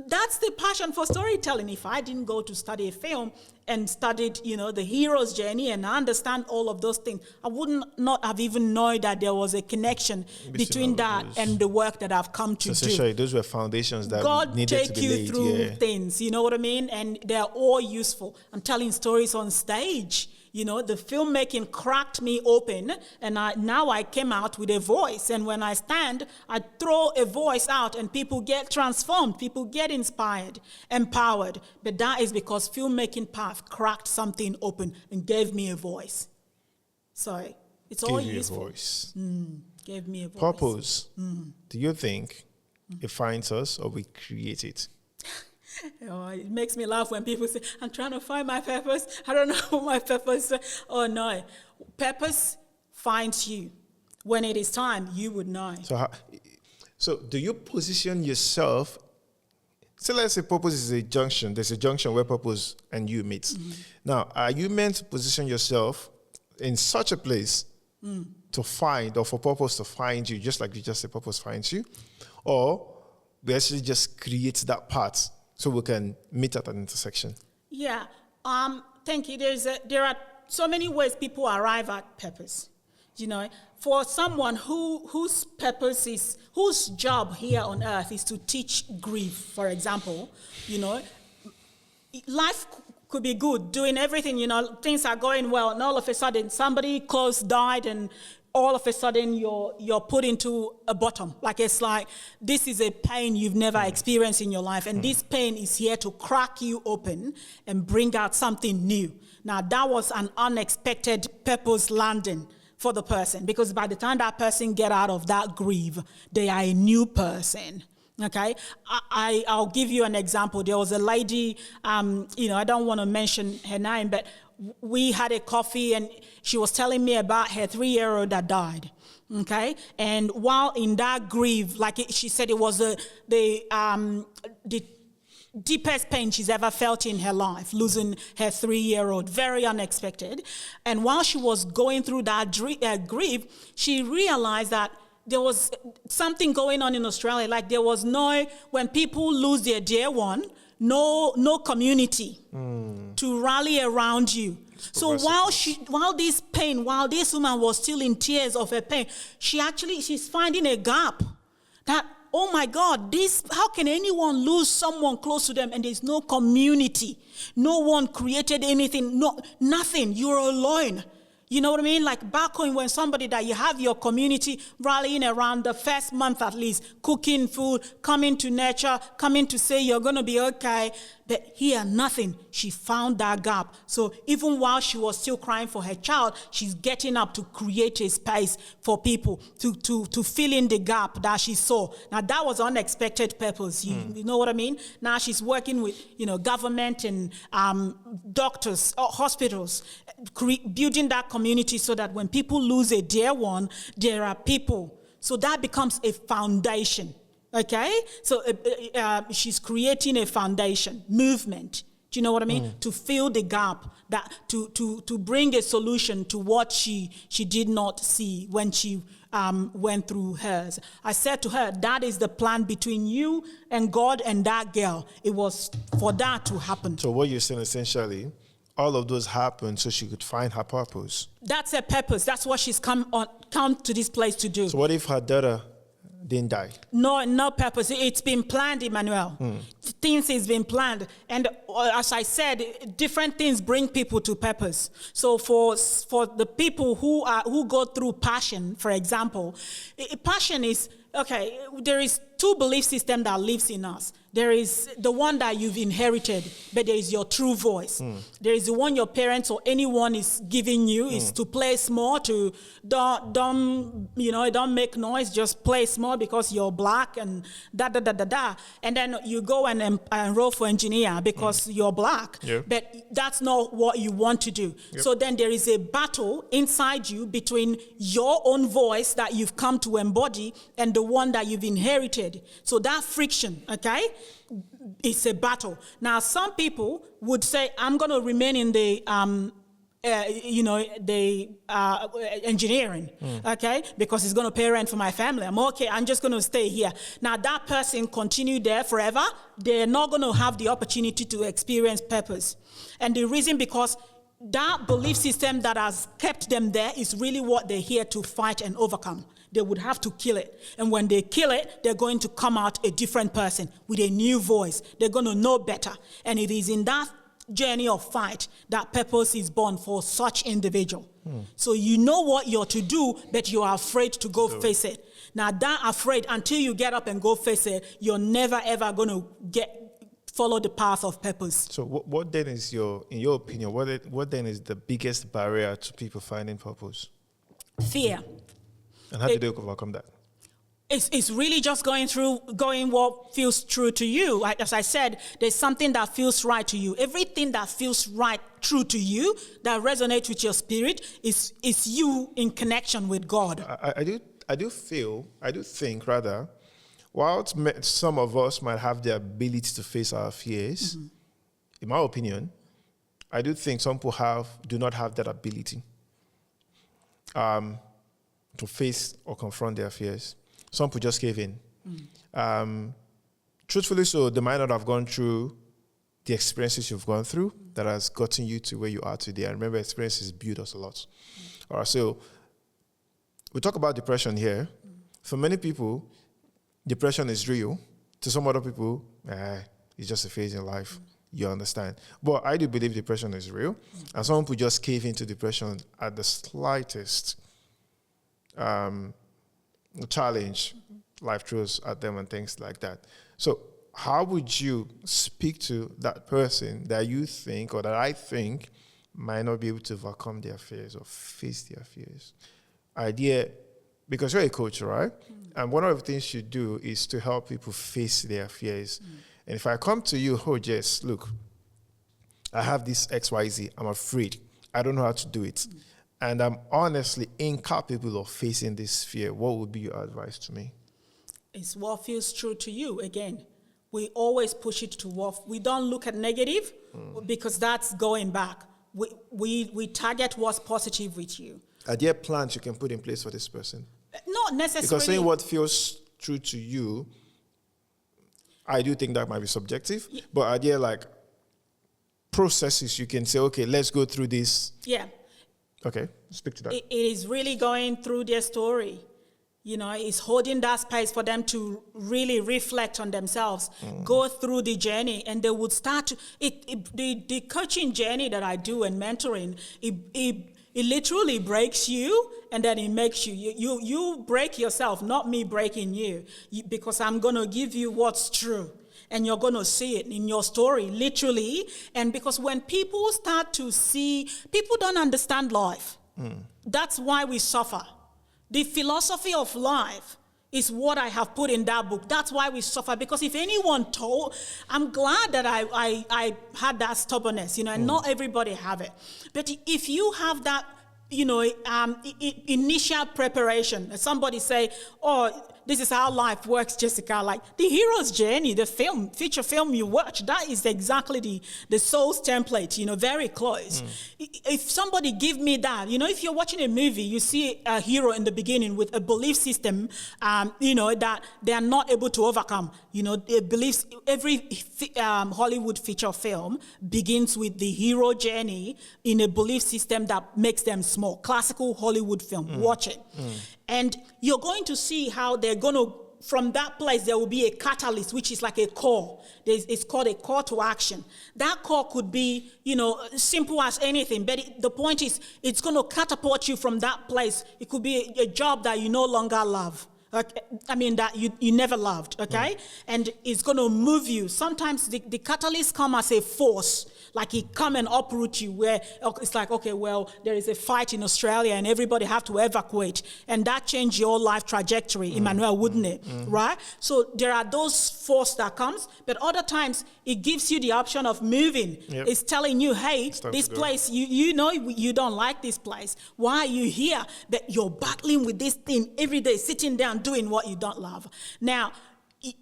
That's the passion for storytelling. If I didn't go to study film and studied, the hero's journey and understand all of those things, I wouldn't not have even known that there was a connection between that and the work that I've come to do. Essentially, those were foundations that God needed to be laid. God take you through things, you know what I mean? And they're all useful. I'm telling stories on stage. The filmmaking cracked me open, and now I came out with a voice. And when I stand, I throw a voice out, and people get transformed. People get inspired, empowered. But that is because filmmaking path cracked something open and gave me a voice. So it's all useful. Voice. Gave me a voice. Purpose. Do you think it finds us or we create it? It makes me laugh when people say, I'm trying to find my purpose. I don't know my purpose. Oh, no. Purpose finds you. When it is time, you would know. So do you position yourself? So let's say purpose is a junction. There's a junction where purpose and you meet. Now, are you meant to position yourself in such a place to find, or for purpose to find you, just like you just said, purpose finds you? Or we actually just create that path so we can meet at an intersection? Yeah. Thank you. There are so many ways people arrive at purpose. For someone whose purpose is, whose job here on earth is to teach grief, for example, life could be good, doing everything, things are going well, and all of a sudden somebody close died, and all of a sudden you're put into a bottom. It's like this is a pain you've never experienced in your life, and this pain is here to crack you open and bring out something new. Now that was an unexpected purpose landing for the person, because by the time that person get out of that grief, they are a new person. Okay, I'll give you an example. There was a lady, I don't want to mention her name, but we had a coffee and she was telling me about her 3-year-old that died. Okay, and while in that grief, she said, it was the deepest pain she's ever felt in her life, losing her 3-year-old, very unexpected. And while she was going through that grief, she realized that there was something going on in Australia. There was when people lose their dear one, no community to rally around you. So while this woman was still in tears of her pain, she's finding a gap that, oh my God, how can anyone lose someone close to them and there's no community? No one created anything, nothing, you're alone. You know what I mean? Back home, when somebody that you have your community rallying around the first month at least, cooking food, coming to nature, coming to say you're going to be okay. But here, nothing. She found that gap. So even while she was still crying for her child, she's getting up to create a space for people to fill in the gap that she saw. Now, that was unexpected purpose. You know what I mean? Now she's working with, government and doctors, hospitals, building that community so that when people lose a dear one, there are people. So that becomes a foundation. Okay, so she's creating a foundation, movement, Do you know what I mean? To fill the gap, that to bring a solution to what she did not see when she went through hers. I said to her, that is the plan between you and God and that girl. It was for that to happen. So what you're saying essentially, all of those happened so she could find her purpose. That's her purpose. That's what she's come to this place to do. So what if her daughter didn't die? No purpose. It's been planned, Emmanuel. Things has been planned. And as I said, different things bring people to purpose. So for the people who go through passion, for example, passion is, okay, there is two belief systems that lives in us. There is the one that you've inherited, but there is your true voice. There is the one your parents or anyone is giving you, is to play small, to don't make noise, just play small because you're black and da. And then you go and enroll for engineer because you're black. Yep. But that's not what you want to do. Yep. So then there is a battle inside you between your own voice that you've come to embody and the one that you've inherited. So that friction, okay? It's a battle. Now, some people would say, I'm going to remain in the, engineering, okay? Because it's going to pay rent for my family. I'm just going to stay here. Now, that person continue there forever. They're not going to have the opportunity to experience purpose. And the reason, because that belief system that has kept them there is really what they're here to fight and overcome. They would have to kill it. And when they kill it, they're going to come out a different person with a new voice. They're going to know better. And it is in that journey of fight that purpose is born for such individual. So you know what you're to do, but you are afraid to go face it. Now that afraid, until you get up and go face it, you're never ever going to follow the path of purpose. So what then is in your opinion, what then is the biggest barrier to people finding purpose? Fear. And how do they overcome that? It's really just going what feels true to you. As I said, there's something that feels right to you. Everything that feels right, true to you, that resonates with your spirit, is you in connection with God. I do think, whilst some of us might have the ability to face our fears, in my opinion, I do think some people do not have that ability to face or confront their fears. Some people just gave in. Truthfully so, they might not have gone through the experiences you've gone through that has gotten you to where you are today. And remember, experiences build us a lot. All right, so we talk about depression here. For many people, depression is real. To some other people, it's just a phase in life. You understand. But I do believe depression is real. And some people just cave into depression at the slightest challenge life throws at them and things like that. So how would you speak to that person that you think or that I think might not be able to overcome their fears or face their fears? Because you're a coach, right? And one of the things you do is to help people face their fears. And if I come to you, Jess, look, I have this XYZ, I'm afraid, I don't know how to do it. And I'm honestly incapable of facing this fear. What would be your advice to me? It's what feels true to you. Again, we always push it to what we don't look at negative because that's going back. We target what's positive with you. Are there plans you can put in place for this person? Not necessarily. Because saying what feels true to you, I do think that might be subjective. Yeah. But are there processes you can say, okay, let's go through this? Yeah. Okay, speak to that. It is really going through their story. It's holding that space for them to really reflect on themselves, go through the journey, and they would start to, the coaching journey that I do and mentoring, it literally breaks you, and then it makes you break yourself, not me breaking you, because I'm going to give you what's true. And you're going to see it in your story, literally. And because when people start to see, people don't understand life. That's why we suffer. The philosophy of life is what I have put in that book. That's why we suffer. Because if anyone I'm glad that I had that stubbornness, and not everybody have it. But if you have that, initial preparation, somebody say, this is how life works, Jessica. Like the hero's journey, the film, feature film you watch, that is exactly the soul's template, very close. If somebody give me that, if you're watching a movie, you see a hero in the beginning with a belief system, that they are not able to overcome. It believes every Hollywood feature film begins with the hero journey in a belief system that makes them small. Classical Hollywood film, watch it. And you're going to see how they're going to, from that place, there will be a catalyst, which is like a call. It's called a call to action. That call could be, simple as anything. But the point is, it's going to catapult you from that place. It could be a job that you no longer love. Okay? That you never loved, okay? And it's going to move you. Sometimes the catalyst come as a force, like it come and uproot you, where it's like, okay, well, there is a fight in Australia and everybody have to evacuate. And that changed your life trajectory, Emmanuel, wouldn't it? Right? So there are those force that comes, but other times it gives you the option of moving. Yep. It's telling you, hey, this place, you don't like this place. Why are you here? That you're battling with this thing every day, sitting down, doing what you don't love. Now,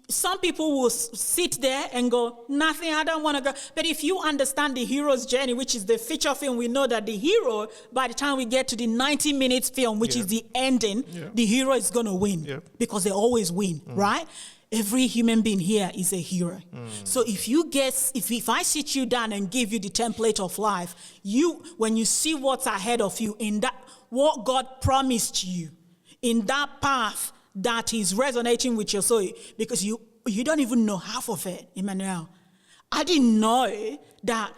some people will sit there and go, nothing, I don't want to go. But if you understand the hero's journey, which is the feature film, we know that the hero, by the time we get to the 90 minutes film, which is the ending, the hero is going to win because they always win, right? Every human being here is a hero. So if I sit you down and give you the template of life, when you see what's ahead of you in that, what God promised you, in that path that is resonating with your soul, because you don't even know half of it, Emmanuel. I didn't know that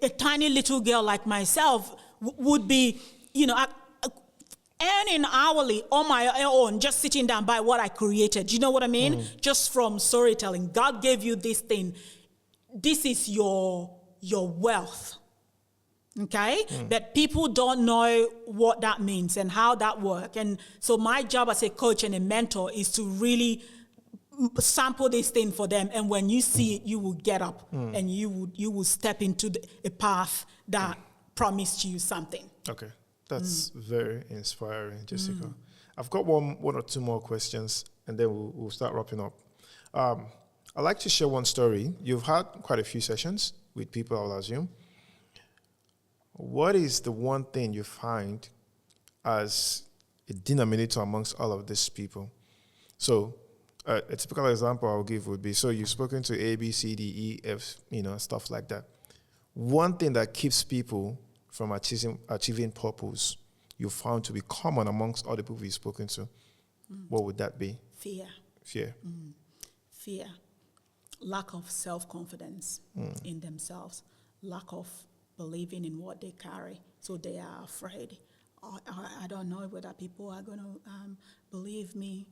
a tiny little girl like myself would be, earning hourly on my own, just sitting down by what I created. You know what I mean? Just from storytelling. God gave you this thing. This is your wealth. Okay? But people don't know what that means and how that works. And so my job as a coach and a mentor is to really sample this thing for them. And when you see it, you will get up and you will step into a path that promised you something. Okay. That's very inspiring, Jessica. I've got one or two more questions, and then we'll start wrapping up. I'd like to share one story. You've had quite a few sessions with people, I'll assume. What is the one thing you find as a denominator amongst all of these people? So a typical example I'll give would be, so you've spoken to A, B, C, D, E, F, stuff like that. One thing that keeps people from achieving purpose you found to be common amongst all the people you've spoken to, what would that be? Fear. Fear. Fear. Lack of self-confidence in themselves. Lack of believing in what they carry. So they are afraid. I don't know whether people are going to believe me.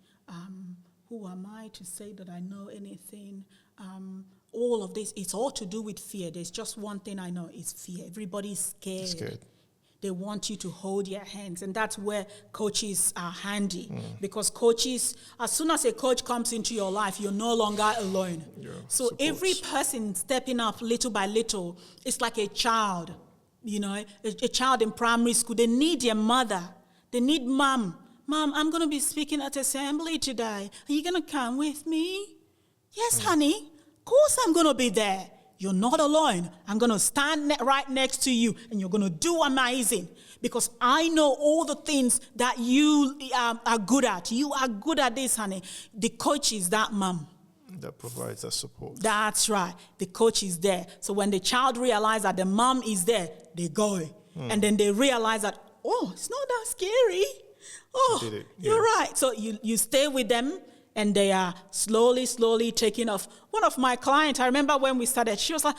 Who am I to say that I know anything? All of this, it's all to do with fear. There's just one thing I know, it's fear. Everybody's scared. They want you to hold your hands. And that's where coaches are handy. Because coaches, as soon as a coach comes into your life, you're no longer alone. So every person stepping up little by little, it's like a child. A child in primary school, they need their mother. They need mom. Mom, I'm going to be speaking at assembly today. Are you going to come with me? Yes, honey. Of course I'm going to be there. You're not alone. I'm going to stand right next to you, and you're going to do amazing because I know all the things that you are good at. You are good at this, honey. The coach is that mom. That provides that support. That's right. The coach is there. So when the child realizes that the mom is there, they go. And then they realize that, oh, it's not that scary. Oh, you're right. So you stay with them, and they are slowly taking off. One of my clients, I remember when we started, she was like,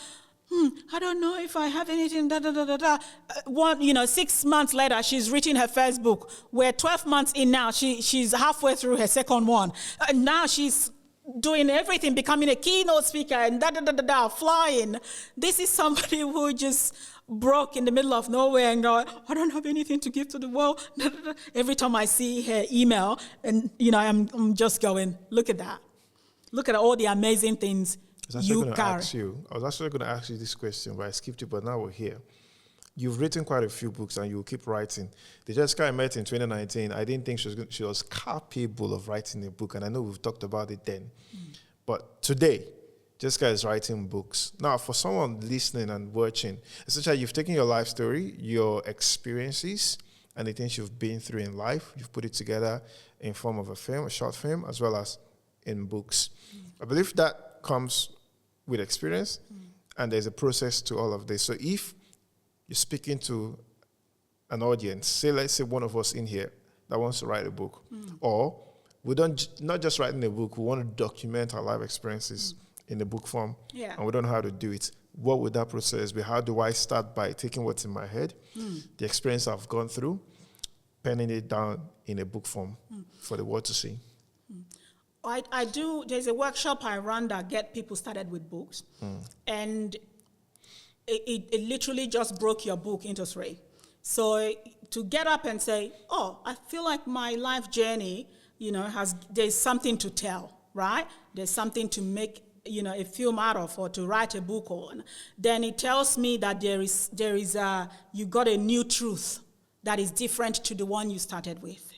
I don't know if I have anything, 6 months later, she's written her first book. We're 12 months in now. She's halfway through her second one. And now she's doing everything, becoming a keynote speaker and flying. This is somebody who just broke in the middle of nowhere and go, I don't have anything to give to the world. Every time I see her email, and I'm just going, look at that. Look at all the amazing things you carry. I was actually going to ask you this question, but I skipped it, but now we're here. you've written quite a few books and you'll keep writing. The Jessica I met in 2019, I didn't think she was capable of writing a book, and I know we've talked about it then. But today, Jessica is writing books. Now, for someone listening and watching, essentially you've taken your life story, your experiences, and the things you've been through in life, you've put it together in form of a film, a short film, as well as in books. I believe that comes with experience, and there's a process to all of this. So if you're speaking to an audience, say, let's say one of us in here that wants to write a book, or we don't, not just writing a book, we want to document our life experiences in the book form, and we don't know how to do it. What would that process be? How do I start by taking what's in my head, the experience I've gone through, penning it down in a book form for the world to see? I do, there's a workshop I run that get people started with books. And it literally just broke your book into three. So to get up and say, oh, I feel like my life journey, there's something to tell, right? There's something to make, a film out of, or to write a book on. Then it tells me that you got a new truth that is different to the one you started with,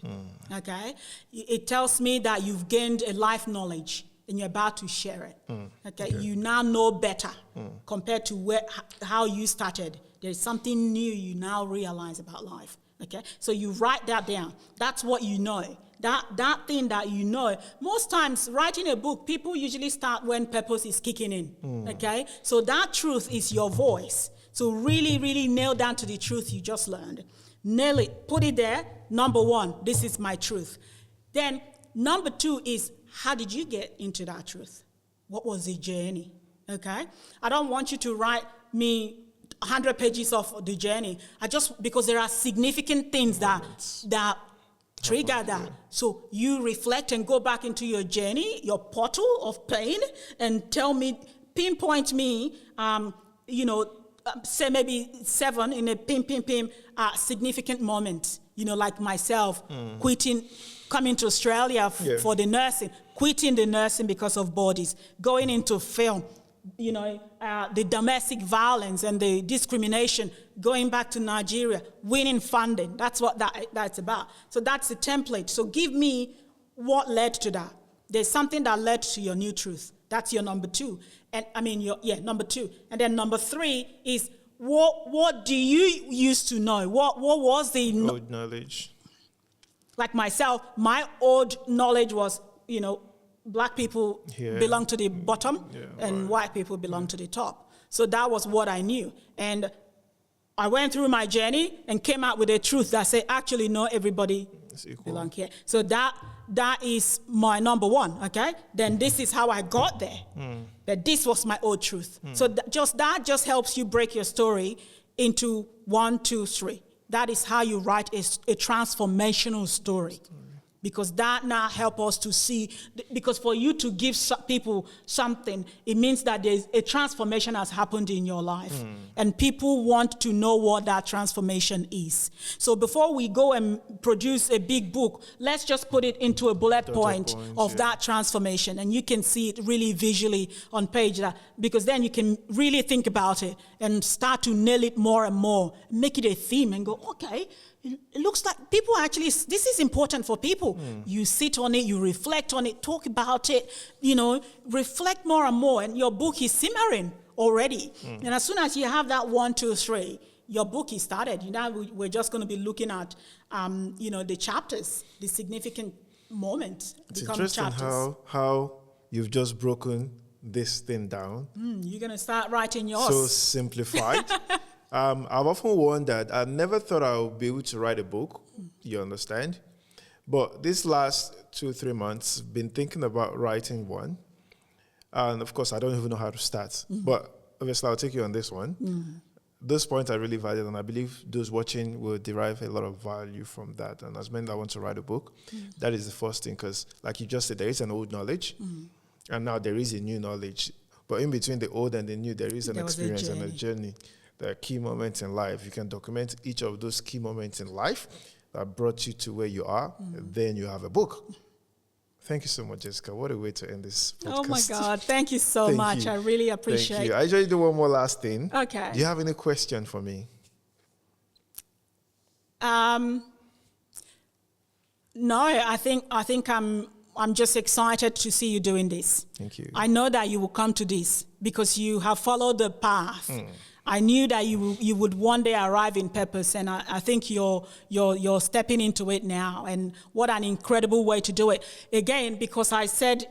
okay? It tells me that you've gained a life knowledge and you're about to share it, okay? You now know better compared to how you started. There's something new you now realize about life, okay? So you write that down. That's what you know. That thing that you know. Most times, writing a book, people usually start when purpose is kicking in, okay? So that truth is your voice. So really, really nail down to the truth you just learned. Nail it, put it there. Number one, this is my truth. Then number two is, how did you get into that truth? What was the journey, okay? I don't want you to write me 100 pages of the journey. Because there are significant things that trigger that. So you reflect and go back into your journey, your portal of pain, and pinpoint me, say maybe 7 in a significant moment, like myself, quitting, coming to Australia for the nursing, quitting the nursing because of bodies, going into film, the domestic violence and the discrimination, going back to Nigeria, winning funding. That's what that's about. So that's the template. So give me what led to that. There's something that led to your new truth. That's your number two. And number two. And then number three is, what do you used to know? What was the old knowledge? Like myself, my old knowledge was, black people belong to the bottom and white people belong to the top. So that was what I knew. And I went through my journey and came out with a truth that said, actually, no, everybody belong here. So that is my number one, okay? Then this is how I got there. But this was my old truth. So that just helps you break your story into 1, 2, 3. That is how you write a transformational story. Because that now helps us to see, because for you to give people something, it means that there's a transformation has happened in your life. And people want to know what that transformation is. So before we go and produce a big book, let's just put it into a bullet point of that transformation. And you can see it really visually on page, because then you can really think about it and start to nail it more and more, make it a theme and go, okay, it looks like people actually, this is important for people. You sit on it, you reflect on it, talk about it, reflect more and more, and your book is simmering already. And as soon as you have that 1, 2, 3, your book is started. We're just going to be looking at, the chapters, the significant moments. It's interesting how you've just broken this thing down. You're going to start writing yours. So simplified. I've often wondered, I never thought I would be able to write a book, you understand? But this last 2-3 months, I've been thinking about writing one. And of course, I don't even know how to start. But obviously, I'll take you on this one. Those points are really valid, and I believe those watching will derive a lot of value from that. And as men that want to write a book, that is the first thing, because like you just said, there is an old knowledge, and now there is a new knowledge. But in between the old and the new, there is an experience and a journey. There are key moments in life. You can document each of those key moments in life that brought you to where you are, and then you have a book. Thank you so much, Jessica. What a way to end this podcast. Oh, my God. Thank you so much. I really appreciate it. Thank you. I just do one more last thing. Okay. Do you have any question for me? No, I think I'm just excited to see you doing this. Thank you. I know that you will come to this because you have followed the path. I knew that you would one day arrive in purpose, and I think you're stepping into it now. And what an incredible way to do it. Again, because I said,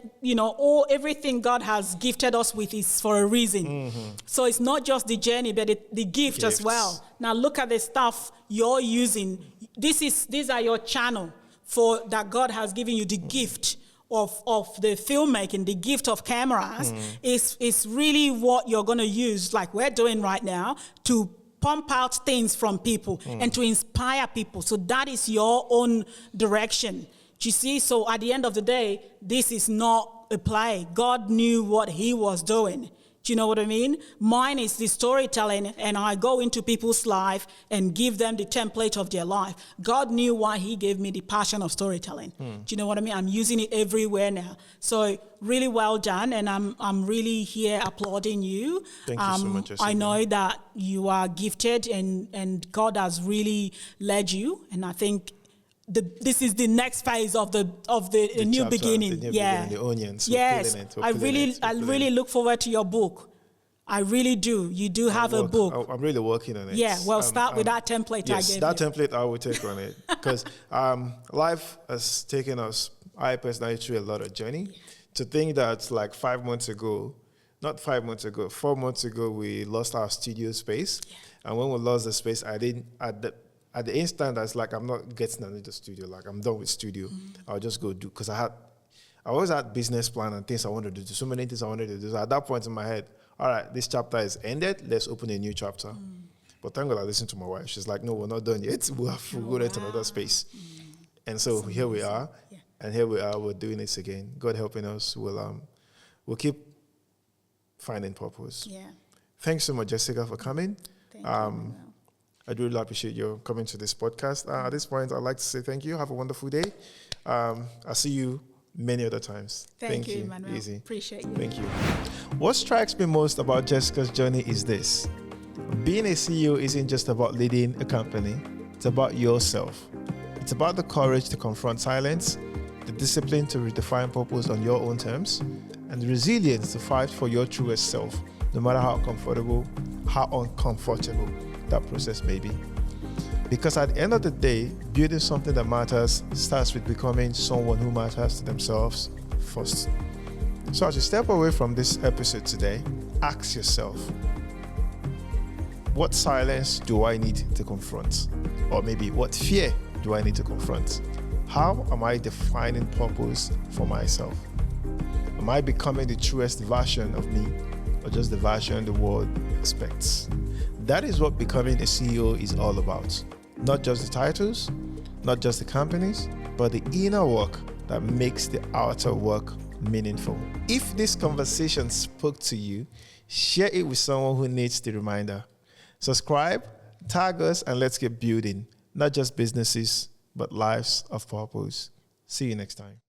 everything God has gifted us with is for a reason. So it's not just the journey, but the gift as well. Now look at the stuff you're using. These are your channel for that God has given you, the gift of the filmmaking, the gift of cameras is really what you're going to use, like we're doing right now, to pump out things from people and to inspire people. So that is your own direction. Do you see? So at the end of the day, this is not a play. God knew what he was doing. Do you know what I mean? Mine is the storytelling, and I go into people's life and give them the template of their life. God knew why he gave me the passion of storytelling. Do you know what I mean? I'm using it everywhere now. So really well done, and I'm really here applauding you. Thank you so much, Jessica. I know that you are gifted, and God has really led you, and I think this is the next phase of the new chapter, beginning. The onions. Yes. I really look forward to your book. I really do. You do have a book. I'm really working on it. Yeah. Well, start with that template I gave you. That template I will take on it because life has taken us, I personally, through a lot of journey. To think that like 4 months ago, we lost our studio space. Yeah. And when we lost the space, at the instant, I was like, I'm not getting into the studio. Like, I'm done with studio. I'll just go do, because I always had business plan and things I wanted to do. So many things I wanted to do. So at that point in my head, all right, this chapter is ended. Let's open a new chapter. But thank God I listened to my wife. She's like, no, we're not done yet. We'll have to go into another space. And so here we are. Yeah. And here we are. We're doing this again. God helping us. We'll keep finding purpose. Yeah. Thanks so much, Jessica, for coming. Thank you. I do really appreciate you coming to this podcast. At this point, I'd like to say thank you. Have a wonderful day. I'll see you many other times. Thank you, Emmanuel. Easy. Appreciate you. Thank you. What strikes me most about Jessica's journey is this. Being a CEO isn't just about leading a company. It's about yourself. It's about the courage to confront silence, the discipline to redefine purpose on your own terms, and the resilience to fight for your truest self, no matter how uncomfortable that process may be. Because at the end of the day, building something that matters starts with becoming someone who matters to themselves first. So as you step away from this episode today, ask yourself, what silence do I need to confront? Or maybe what fear do I need to confront? How am I defining purpose for myself? Am I becoming the truest version of me, or just the version the world expects? That is what becoming a CEO is all about. Not just the titles, not just the companies, but the inner work that makes the outer work meaningful. If this conversation spoke to you, share it with someone who needs the reminder. Subscribe, tag us, and let's get building, not just businesses, but lives of purpose. See you next time.